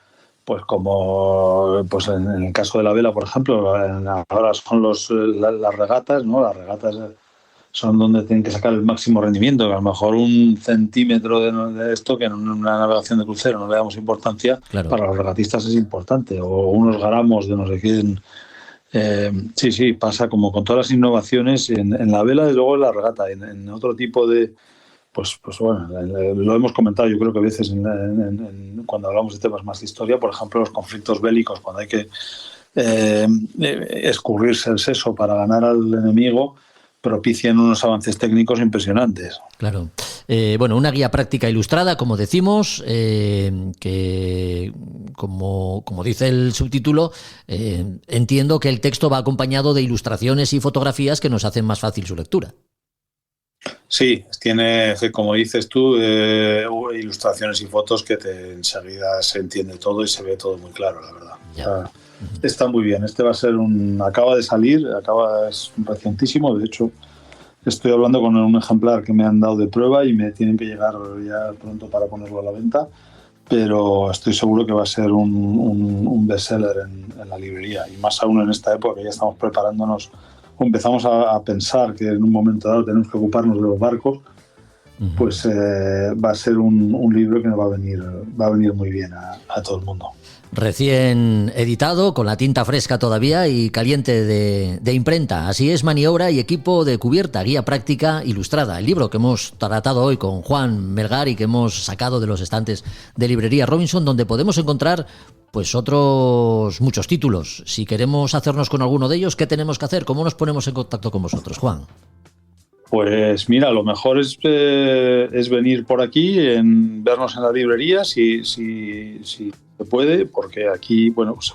como pues en el caso de la vela, por ejemplo, ahora son las regatas, ¿no? Las regatas son donde tienen que sacar el máximo rendimiento, que a lo mejor 1 centímetro de esto, que en una navegación de crucero no le damos importancia, Claro. Para los regatistas es importante, o unos gramos de no sé quién. Sí, pasa como con todas las innovaciones en la vela, desde luego en la regata, en otro tipo de... Pues bueno, lo hemos comentado yo creo que a veces cuando hablamos de temas más de historia, por ejemplo, los conflictos bélicos, cuando hay que escurrirse el seso para ganar al enemigo, propician unos avances técnicos impresionantes. Claro. Bueno, una guía práctica ilustrada, como decimos, que como dice el subtítulo, entiendo que el texto va acompañado de ilustraciones y fotografías que nos hacen más fácil su lectura. Sí, tiene, como dices tú, ilustraciones y fotos que enseguida se entiende todo y se ve todo muy claro, la verdad. Ya. Está muy bien. Este va a ser acaba de salir, es recientísimo. De hecho, estoy hablando con un ejemplar que me han dado de prueba y me tienen que llegar ya pronto para ponerlo a la venta. Pero estoy seguro que va a ser un bestseller en la librería, y más aún en esta época que ya estamos preparándonos o empezamos a pensar que en un momento dado tenemos que ocuparnos de los barcos. Pues va a ser un libro que nos va a venir muy bien a todo el mundo. Recién editado, con la tinta fresca todavía y caliente de imprenta. Así es, maniobra y equipo de cubierta, guía práctica ilustrada. El libro que hemos tratado hoy con Juan Melgar y que hemos sacado de los estantes de Librería Robinson, donde podemos encontrar pues otros muchos títulos. Si queremos hacernos con alguno de ellos, ¿qué tenemos que hacer? ¿Cómo nos ponemos en contacto con vosotros, Juan? Pues mira, lo mejor es venir por aquí, vernos en la librería, si se puede, porque aquí bueno, pues,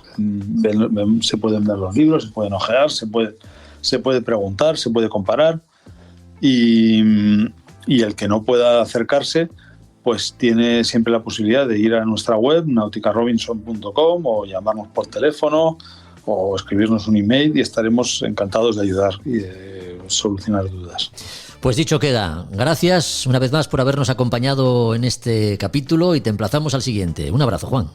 se pueden ver los libros, se pueden ojear, se puede preguntar, se puede comparar, y el que no pueda acercarse pues tiene siempre la posibilidad de ir a nuestra web nauticarobinson.com o llamarnos por teléfono o escribirnos un email, y estaremos encantados de ayudar y de solucionar dudas. Pues dicho queda. Gracias una vez más por habernos acompañado en este capítulo y te emplazamos al siguiente. Un abrazo, Juan.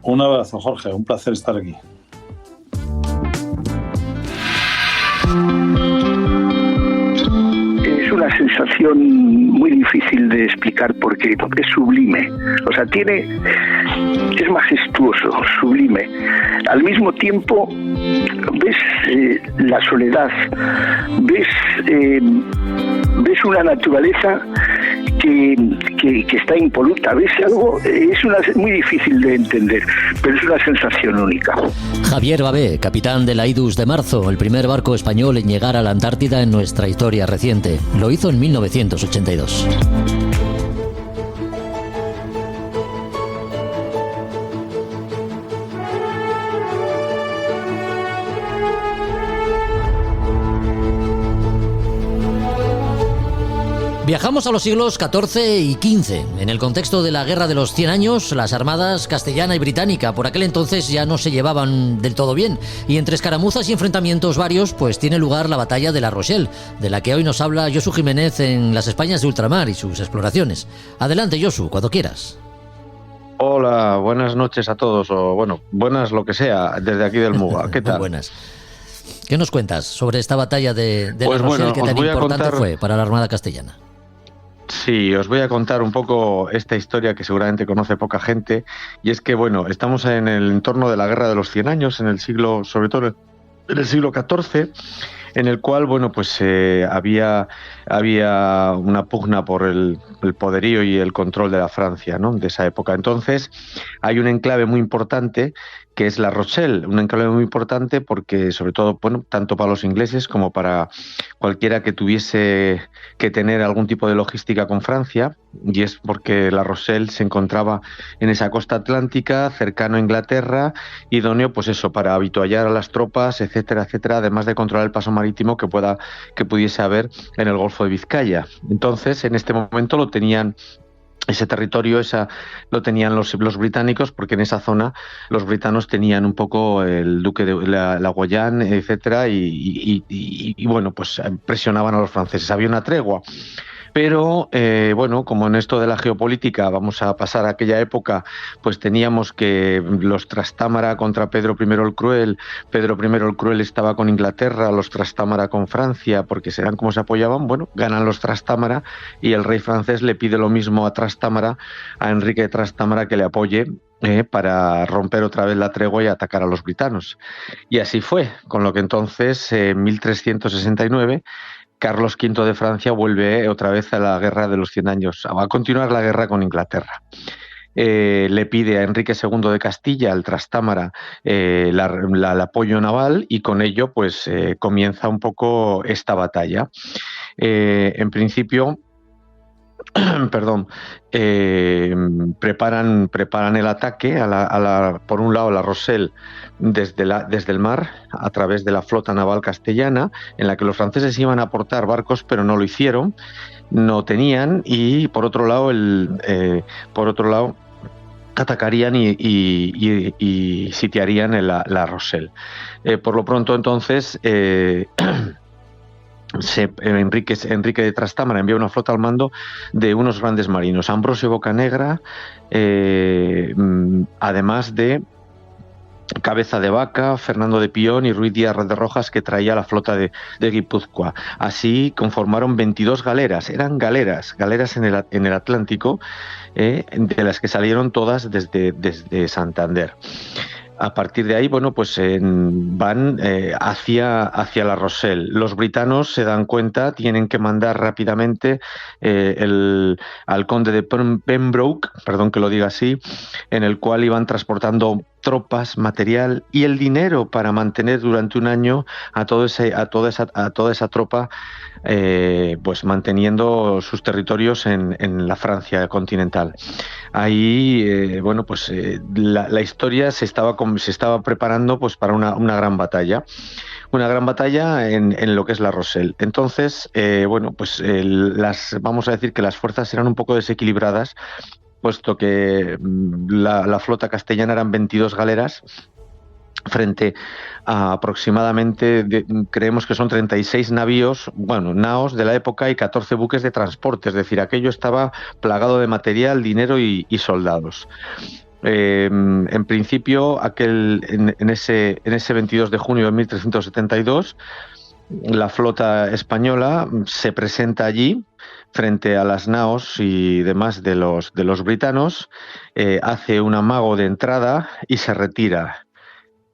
Un abrazo, Jorge. Un placer estar aquí. Es una sensación muy difícil de explicar porque es sublime. O sea, es majestuoso, sublime. Al mismo tiempo ves la soledad, ves una naturaleza que está impoluta, ves algo, muy difícil de entender, pero es una sensación única. Javier Babé, capitán de la Idus de Marzo, el primer barco español en llegar a la Antártida en nuestra historia reciente. Lo hizo en 1982. Viajamos a los siglos XIV y XV. En el contexto de la Guerra de los 100 años, las armadas castellana y británica por aquel entonces ya no se llevaban del todo bien. Y entre escaramuzas y enfrentamientos varios, pues tiene lugar la batalla de La Rochelle, de la que hoy nos habla Josu Jiménez en las Españas de ultramar y sus exploraciones. Adelante, Josu, cuando quieras. Hola, buenas noches a todos, o bueno, buenas lo que sea, desde aquí del Muga. ¿Qué tal? Buenas. ¿Qué nos cuentas sobre esta batalla de Pues La Rochelle que os tan voy a importante contar- fue para la Armada castellana? Sí, os voy a contar un poco esta historia que seguramente conoce poca gente, y es que, bueno, estamos en el entorno de la Guerra de los 100 años, en el siglo, sobre todo en el siglo XIV, en el cual, bueno, pues había una pugna por el poderío y el control de la Francia, ¿no?, de esa época. Entonces, hay un enclave muy importante que es La Rochelle, un enclave muy importante porque, sobre todo, bueno, tanto para los ingleses como para cualquiera que tuviese que tener algún tipo de logística con Francia, y es porque La Rochelle se encontraba en esa costa atlántica, cercano a Inglaterra, idóneo, pues eso, para avituallar a las tropas, etcétera, etcétera, además de controlar el paso marítimo que pudiese haber en el Golfo de Vizcaya. Entonces, en este momento lo tenían. Ese territorio lo tenían los británicos, porque en esa zona los britanos tenían un poco el duque de la Guayana, etcétera, y bueno, pues presionaban a los franceses. Había una tregua. Pero, bueno, como en esto de la geopolítica vamos a pasar a aquella época, pues teníamos que los Trastámara contra Pedro I el Cruel. Pedro I el Cruel estaba con Inglaterra, los Trastámara con Francia, porque serán como se apoyaban. Bueno, ganan los Trastámara y el rey francés le pide lo mismo a Trastámara, a Enrique de Trastámara, que le apoye para romper otra vez la tregua y atacar a los britanos. Y así fue, con lo que entonces, en 1369, Carlos V de Francia vuelve otra vez a la Guerra de los 100 años, a continuar la guerra con Inglaterra. Le pide a Enrique II de Castilla, al Trastámara, el apoyo naval, y con ello pues comienza un poco esta batalla. En principio, preparan el ataque por un lado La Rochelle desde el mar, a través de la flota naval castellana, en la que los franceses iban a aportar barcos, pero no lo hicieron, no tenían, y por otro lado atacarían y sitiarían la Rochelle. Por lo pronto, entonces, Enrique de Trastámara envía una flota al mando de unos grandes marinos, Ambrosio Bocanegra, además de Cabeza de Vaca, Fernando de Pión y Ruiz Díaz de Rojas, que traía la flota de Guipúzcoa. Así conformaron 22 galeras, eran galeras en el Atlántico, de las que salieron todas desde Santander. A partir de ahí, bueno, pues van hacia La Rochelle. Los britanos se dan cuenta, tienen que mandar rápidamente al conde de Pembroke, perdón que lo diga así, en el cual iban transportando tropas, material y el dinero para mantener durante un año a toda esa tropa, pues manteniendo sus territorios en la Francia continental. Ahí, bueno, pues la historia se estaba preparando pues para una gran batalla. Una gran batalla en lo que es La Rochelle. Entonces, bueno, pues vamos a decir que las fuerzas eran un poco desequilibradas, puesto que la flota castellana eran 22 galeras frente a aproximadamente, creemos que son 36 navíos, bueno, naos de la época, y 14 buques de transporte. Es decir, aquello estaba plagado de material, dinero y soldados. En principio, en ese 22 de junio de 1372, la flota española se presenta allí frente a las naos y demás de los britanos, hace un amago de entrada y se retira.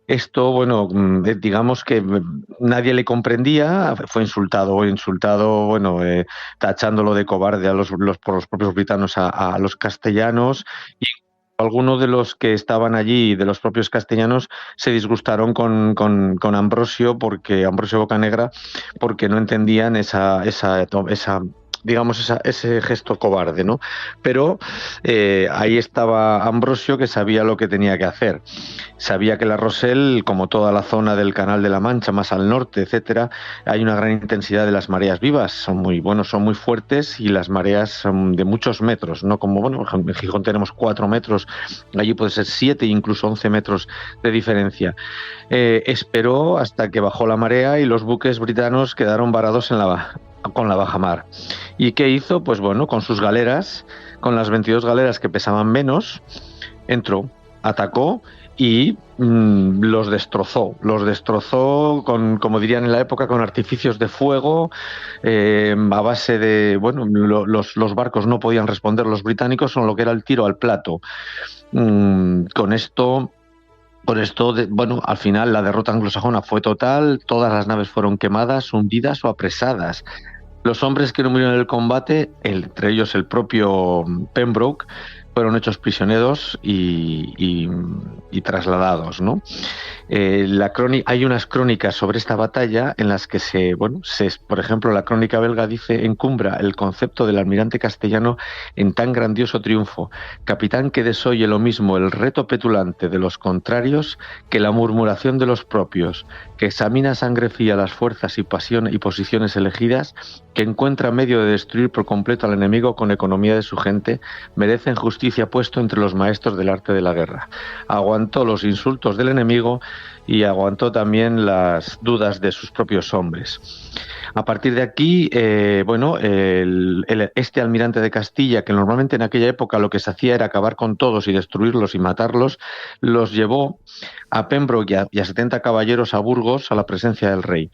Esto, bueno, digamos que nadie le comprendía, fue insultado, bueno, tachándolo de cobarde por los propios britanos a los castellanos, y algunos de los que estaban allí, de los propios castellanos, se disgustaron con Ambrosio Bocanegra, porque no entendían esa digamos, ese gesto cobarde, ¿no? Pero ahí estaba Ambrosio, que sabía lo que tenía que hacer. Sabía que la Rochelle, como toda la zona del Canal de la Mancha, más al norte, etcétera, hay una gran intensidad de las mareas vivas. Son muy fuertes y las mareas son de muchos metros, ¿no? Como, bueno, en Gijón tenemos 4 metros, allí puede ser 7, incluso 11 metros de diferencia. Esperó hasta que bajó la marea y los buques britanos quedaron varados con la bajamar. ¿Y qué hizo? Pues bueno, con sus galeras, con las 22 galeras que pesaban menos, entró, atacó y los destrozó con, como dirían en la época, con artificios de fuego, a base de, bueno, los barcos no podían responder, los británicos, son lo que era el tiro al plato. Con esto, bueno, al final la derrota anglosajona fue total, todas las naves fueron quemadas, hundidas o apresadas. Los hombres que no murieron en el combate, entre ellos el propio Pembroke, fueron hechos prisioneros y trasladados, ¿no? Hay unas crónicas sobre esta batalla en las que por ejemplo, la crónica belga encumbra el concepto del almirante castellano en tan grandioso triunfo: capitán que desoye lo mismo el reto petulante de los contrarios que la murmuración de los propios, que examina a sangre fría las fuerzas y posiciones elegidas, que encuentra medio de destruir por completo al enemigo con economía de su gente, merecen justicia puesto entre los maestros del arte de la guerra. Aguantó los insultos del enemigo y aguantó también las dudas de sus propios hombres. A partir de aquí, este almirante de Castilla, que normalmente en aquella época lo que se hacía era acabar con todos y destruirlos y matarlos, los llevó a Pembroke y a 70 caballeros a Burgos, a la presencia del rey.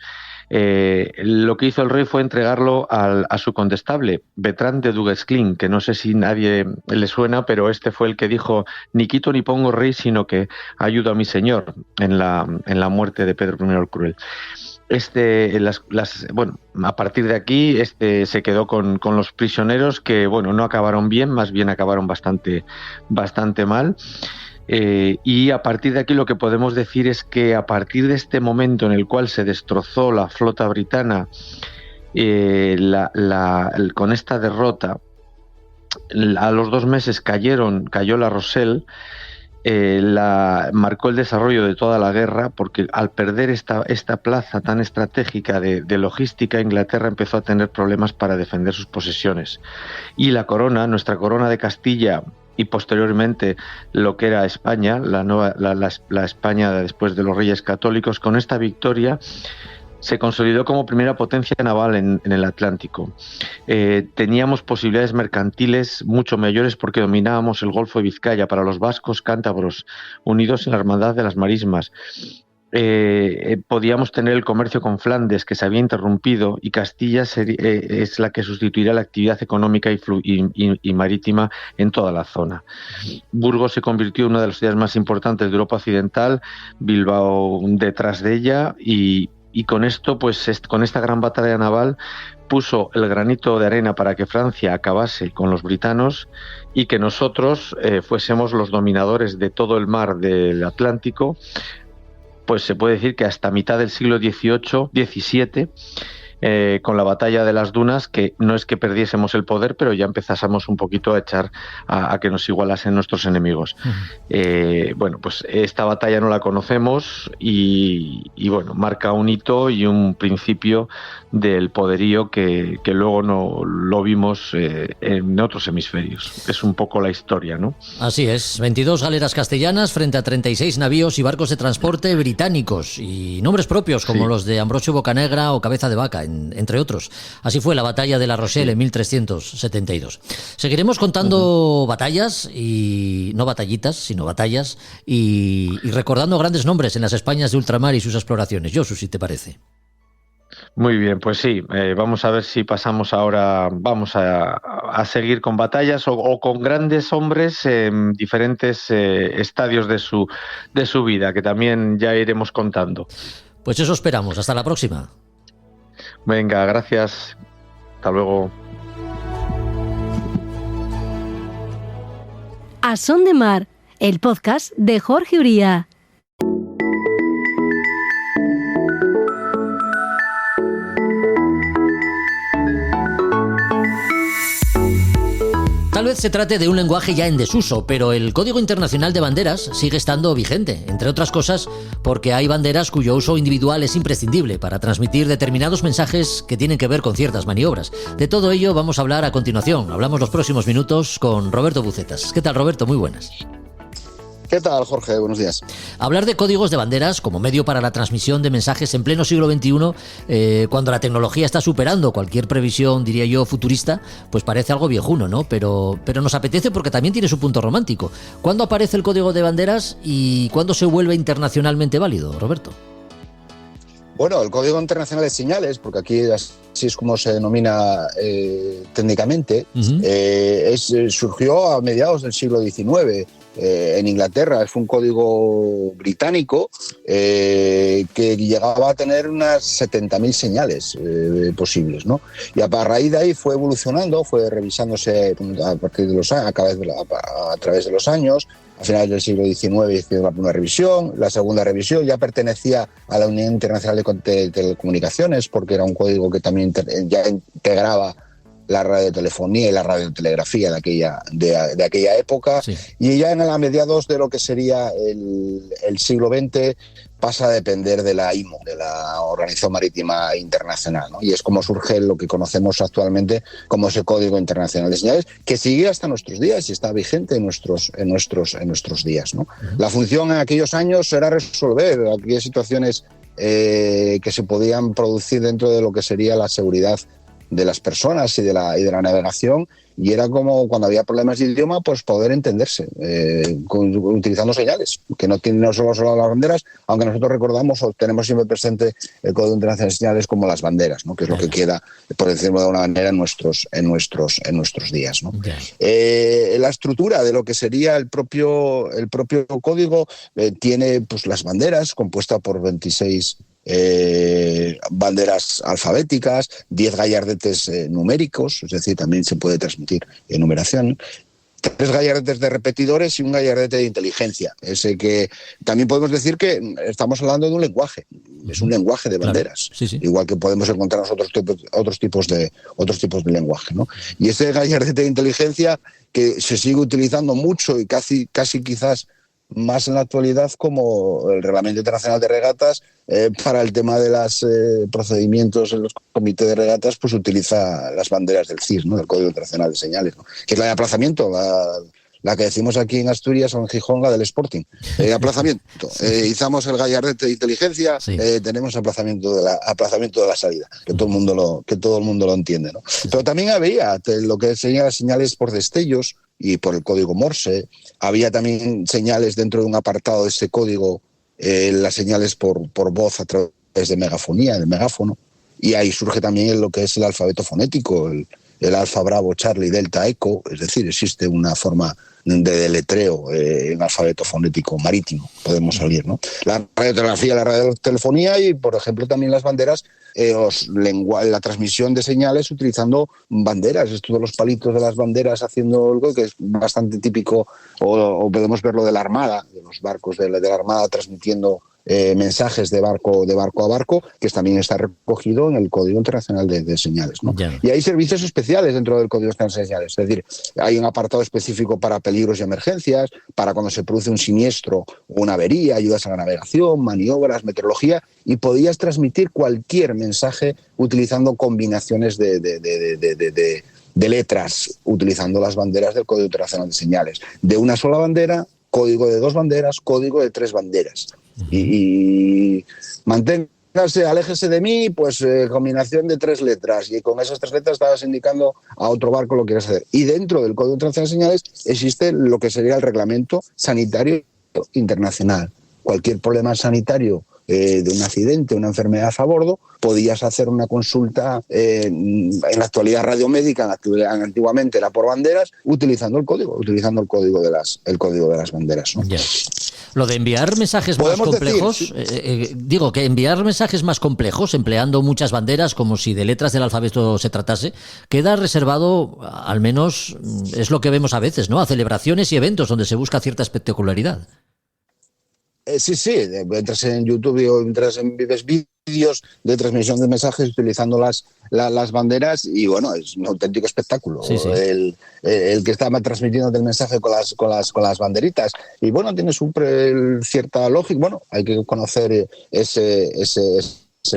Lo que hizo el rey fue entregarlo a su condestable, Bertrand de Duguesclin, que no sé si nadie le suena, pero este fue el que dijo: ni quito ni pongo rey, sino que ayudo a mi señor en la muerte de Pedro I el Cruel. A partir de aquí se quedó con los prisioneros, que no acabaron bien, más bien acabaron bastante mal. Y a partir de aquí lo que podemos decir es que a partir de este momento en el cual se destrozó la flota britana, con esta derrota, a los 2 meses cayó la Rochelle, marcó el desarrollo de toda la guerra, porque al perder esta plaza tan estratégica de logística, Inglaterra empezó a tener problemas para defender sus posesiones. Y nuestra corona de Castilla, y posteriormente lo que era España, la España después de los Reyes Católicos, con esta victoria se consolidó como primera potencia naval en el Atlántico. Teníamos posibilidades mercantiles mucho mayores porque dominábamos el Golfo de Vizcaya para los vascos cántabros, unidos en la hermandad de las marismas. Podíamos tener el comercio con Flandes, que se había interrumpido, y Castilla es la que sustituirá la actividad económica y marítima en toda la zona. Burgos se convirtió en una de las ciudades más importantes de Europa Occidental, Bilbao detrás de ella, y con esto, con esta gran batalla naval, puso el granito de arena para que Francia acabase con los britanos y que nosotros fuésemos los dominadores de todo el mar del Atlántico. Pues se puede decir que hasta mitad del siglo XVII, con la batalla de las Dunas, que no es que perdiésemos el poder, pero ya empezásemos un poquito a echar a que nos igualasen nuestros enemigos. Pues esta batalla no la conocemos y marca un hito y un principio del poderío que luego no lo vimos en otros hemisferios. Es un poco la historia, ¿no? Así es, 22 galeras castellanas frente a 36 navíos y barcos de transporte británicos, y nombres propios como los de Ambrosio Bocanegra o Cabeza de Vaca, entre otros. Así fue la batalla de la Rochelle en 1372. Seguiremos contando batallas, y no batallitas, sino batallas, y recordando grandes nombres en las Españas de ultramar y sus exploraciones. Josu, si te parece. Muy bien, pues sí, vamos a ver si pasamos ahora, vamos a seguir con batallas o con grandes hombres en diferentes estadios de su vida, que también ya iremos contando. Pues eso esperamos. Hasta la próxima. Venga, gracias. Hasta luego. A Son de Mar, el podcast de Jorge Uría. Tal vez se trate de un lenguaje ya en desuso, pero el Código Internacional de Banderas sigue estando vigente, entre otras cosas porque hay banderas cuyo uso individual es imprescindible para transmitir determinados mensajes que tienen que ver con ciertas maniobras. De todo ello vamos a hablar a continuación. Hablamos los próximos minutos con Roberto Bucetas. ¿Qué tal, Roberto? Muy buenas. ¿Qué tal, Jorge? Buenos días. Hablar de códigos de banderas como medio para la transmisión de mensajes en pleno siglo XXI, cuando la tecnología está superando cualquier previsión, diría yo, futurista, pues parece algo viejuno, ¿no? Pero nos apetece porque también tiene su punto romántico. ¿Cuándo aparece el código de banderas y cuándo se vuelve internacionalmente válido, Roberto? Bueno, el Código Internacional de Señales, porque aquí así es como se denomina técnicamente, surgió a mediados del siglo XIX. En Inglaterra, fue un código británico que llegaba a tener unas 70.000 señales posibles, ¿no? Y a raíz de ahí fue evolucionando, fue revisándose a partir de los años, a través de los años. A finales del siglo XIX hicieron la primera revisión, la segunda revisión ya pertenecía a la Unión Internacional de Telecomunicaciones, porque era un código que también ya integraba la radiotelefonía y la radiotelegrafía de aquella época, sí. Y ya a mediados de lo que sería el siglo XX pasa a depender de la IMO, de la Organización Marítima Internacional, ¿no? Y es como surge lo que conocemos actualmente como ese Código Internacional de Señales, que sigue hasta nuestros días y está vigente en nuestros días, ¿no? Uh-huh. La función en aquellos años era resolver aquellas situaciones que se podían producir dentro de lo que sería la seguridad de las personas y de la navegación, y era como cuando había problemas de idioma, pues poder entenderse utilizando señales, que no tienen no solo las banderas, aunque nosotros recordamos o tenemos siempre presente el Código Internacional de Señales como las banderas, ¿no? Que es lo que queda, por decirlo de alguna manera, en nuestros días, ¿no? La estructura de lo que sería el propio código tiene pues las banderas, compuesta por 26 banderas alfabéticas, 10 gallardetes numéricos, es decir, también se puede transmitir en numeración, 3 gallardetes de repetidores y un gallardete de inteligencia. Ese que también podemos decir que estamos hablando de un lenguaje, es un lenguaje de banderas, claro. Sí. Igual que podemos encontrar otros tipos de lenguaje, ¿no? Y ese gallardete de inteligencia que se sigue utilizando mucho y casi quizás más en la actualidad como el Reglamento Internacional de Regatas, para el tema de los procedimientos en los comités de regatas, pues utiliza las banderas del CIS, ¿no? Del Código Internacional de Señales, ¿no? Que es la de aplazamiento, la que decimos aquí en Asturias o en Gijón, la del Sporting. Aplazamiento. Izamos el gallardete de inteligencia, sí. Tenemos aplazamiento de la salida, que todo el mundo lo entiende, ¿no? Sí. Pero también había lo que serían las señales por destellos y por el código Morse. Había también señales dentro de un apartado de ese código, las señales por voz a través de megafonía, del megáfono. Y ahí surge también lo que es el alfabeto fonético, el alfa, bravo, Charlie, delta, eco. Es decir, existe una forma de deletreo en alfabeto fonético marítimo, podemos salir, ¿no? La radiotelegrafía, la radiotelefonía y, por ejemplo, también las banderas, la transmisión de señales utilizando banderas, esto de los palitos de las banderas haciendo algo que es bastante típico, o podemos verlo de la Armada, de los barcos de la Armada transmitiendo mensajes de barco a barco, que también está recogido en el Código Internacional de Señales, ¿no? Yeah. Y hay servicios especiales dentro del Código Internacional de Señales, es decir, hay un apartado específico para peligros y emergencias, para cuando se produce un siniestro o una avería, ayudas a la navegación, maniobras, meteorología, y podías transmitir cualquier mensaje utilizando combinaciones de letras, utilizando las banderas del Código Internacional de Señales, de una sola bandera, código de 2 banderas, código de 3 banderas. Y manténgase, aléjese de mí, pues combinación de 3 letras, y con esas 3 letras estabas indicando a otro barco lo que quieres hacer. Y dentro del Código Internacional de Señales existe lo que sería el Reglamento Sanitario Internacional. Cualquier problema sanitario de un accidente, una enfermedad a bordo, podías hacer una consulta, en la actualidad radiomédica, antiguamente era por banderas, utilizando el código de las banderas, ¿no? Yeah. Lo de enviar mensajes más complejos, digo que enviar mensajes más complejos empleando muchas banderas como si de letras del alfabeto se tratase, queda reservado, al menos es lo que vemos a veces, ¿no? A celebraciones y eventos donde se busca cierta espectacularidad. Sí, entras en YouTube o entras en Vives vídeos de transmisión de mensajes utilizando las banderas y bueno, es un auténtico espectáculo. Sí, sí. El que está transmitiendo el mensaje con las banderitas y bueno, tiene cierta lógica. Bueno, hay que conocer ese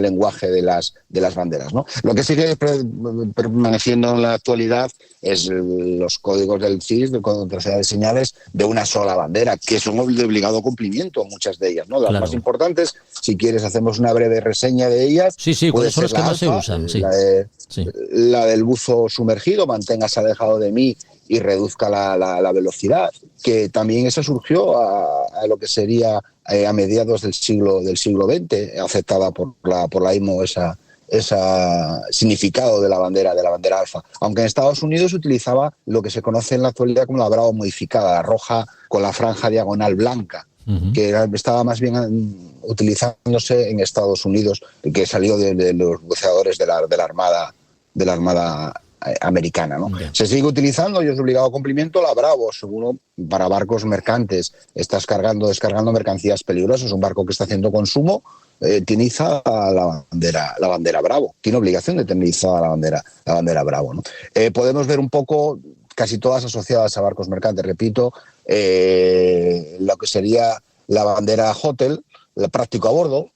lenguaje de las banderas, ¿no? Lo que sigue permaneciendo en la actualidad es los códigos del CIS, de Código Internacional de Señales, de una sola bandera, que son de obligado cumplimiento, muchas de ellas, ¿no? Las más importantes, si quieres hacemos una breve reseña de ellas. Sí, ¿cuáles son las que más se usan? Sí. La del buzo sumergido, manténgase alejado de mí y reduzca la velocidad, que también esa surgió a lo que sería a mediados del siglo XX, aceptada por la IMO esa significado de la bandera alfa. Aunque en Estados Unidos se utilizaba lo que se conoce en la actualidad como la Bravo modificada, la roja con la franja diagonal blanca, que estaba más bien utilizándose en Estados Unidos, que salió de los buceadores de la Armada americana, ¿no? Okay. Se sigue utilizando y es obligado a cumplimiento la Bravo, seguro, para barcos mercantes. Estás descargando mercancías peligrosas, un barco que está haciendo consumo, tiene izada la bandera Bravo, tiene obligación de tener izada la bandera Bravo, ¿no? Podemos ver un poco, casi todas asociadas a barcos mercantes, repito, lo que sería la bandera Hotel, el práctico a bordo.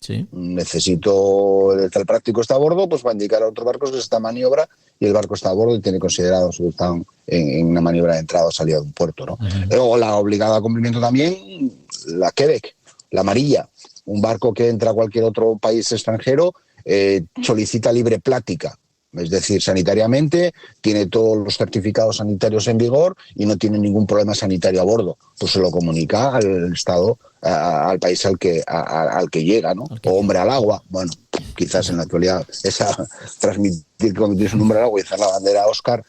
Sí. Necesito el práctico está a bordo, pues va a indicar a otros barcos que se está en maniobra y el barco está a bordo y tiene considerado que están en una maniobra de entrada o salida de un puerto, ¿no? O la obligada a cumplimiento también, la Quebec, la amarilla, un barco que entra a cualquier otro país extranjero, solicita libre plática. Es decir, sanitariamente tiene todos los certificados sanitarios en vigor y no tiene ningún problema sanitario a bordo. Pues se lo comunica al Estado, al país al que llega, ¿no? O hombre al agua. Bueno, quizás en la actualidad transmitir cuando tienes un hombre al agua y hacer la bandera Oscar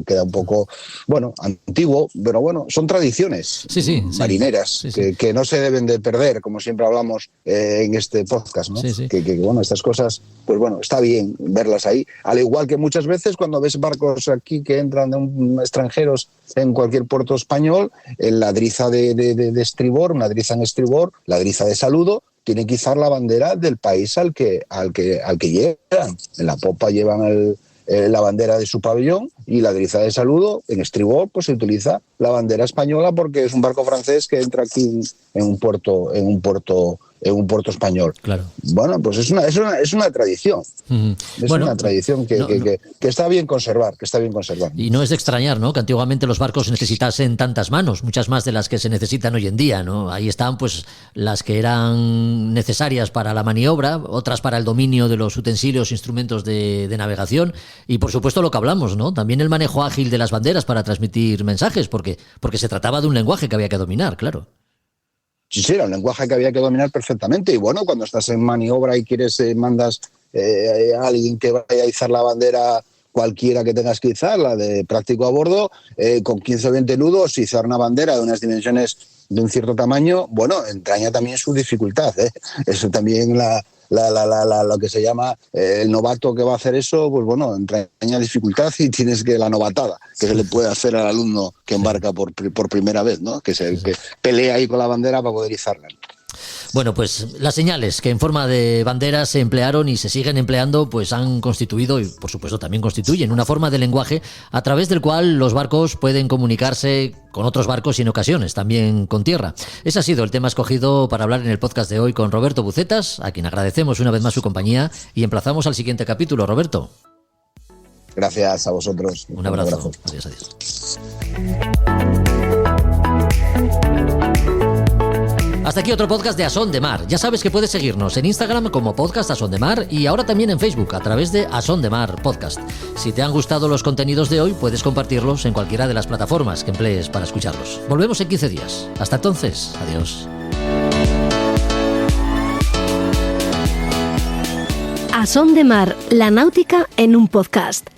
queda un poco, bueno, antiguo, pero bueno, son tradiciones marineras que no se deben de perder, como siempre hablamos en este podcast, ¿no? Que bueno, estas cosas, pues bueno, está bien verlas ahí. Al igual que muchas veces cuando ves barcos aquí que entran de extranjeros en cualquier puerto español, en la driza de estribor, una driza en estribor, la driza de saludo, tiene que izar la bandera del país al que llegan. En la popa llevan la bandera de su pabellón y la driza de saludo en estribor pues se utiliza la bandera española porque es un barco francés que entra aquí en un puerto español. Claro. Bueno, pues es una tradición. Es una tradición que está bien conservar, Y no es de extrañar, ¿no?, que antiguamente los barcos necesitasen tantas manos, muchas más de las que se necesitan hoy en día, ¿no? Ahí están pues las que eran necesarias para la maniobra, otras para el dominio de los utensilios, instrumentos de navegación y por supuesto lo que hablamos, ¿no? También el manejo ágil de las banderas para transmitir mensajes, porque se trataba de un lenguaje que había que dominar, claro. Sí, era un lenguaje que había que dominar perfectamente. Y bueno, cuando estás en maniobra y mandas a alguien que vaya a izar la bandera cualquiera que tengas que izar, la de práctico a bordo, con 15 o 20 nudos, izar una bandera de unas dimensiones de un cierto tamaño, bueno, entraña también su dificultad, ¿eh? Eso también lo que se llama el novato que va a hacer eso, pues bueno, entraña dificultad y tienes que la novatada que se le puede hacer al alumno que embarca por primera vez, ¿no? Que pelea ahí con la bandera para poder izarla. Bueno, pues las señales que en forma de banderas se emplearon y se siguen empleando, pues han constituido y por supuesto también constituyen una forma de lenguaje a través del cual los barcos pueden comunicarse con otros barcos y en ocasiones también con tierra. Ese ha sido el tema escogido para hablar en el podcast de hoy con Roberto Bucetas, a quien agradecemos una vez más su compañía y emplazamos al siguiente capítulo. Roberto. Gracias a vosotros. Un abrazo. Adiós. Hasta aquí otro podcast de A Son de Mar. Ya sabes que puedes seguirnos en Instagram como Podcast A Son de Mar y ahora también en Facebook a través de A Son de Mar Podcast. Si te han gustado los contenidos de hoy, puedes compartirlos en cualquiera de las plataformas que emplees para escucharlos. Volvemos en 15 días. Hasta entonces, adiós. A Son de Mar, la náutica en un podcast.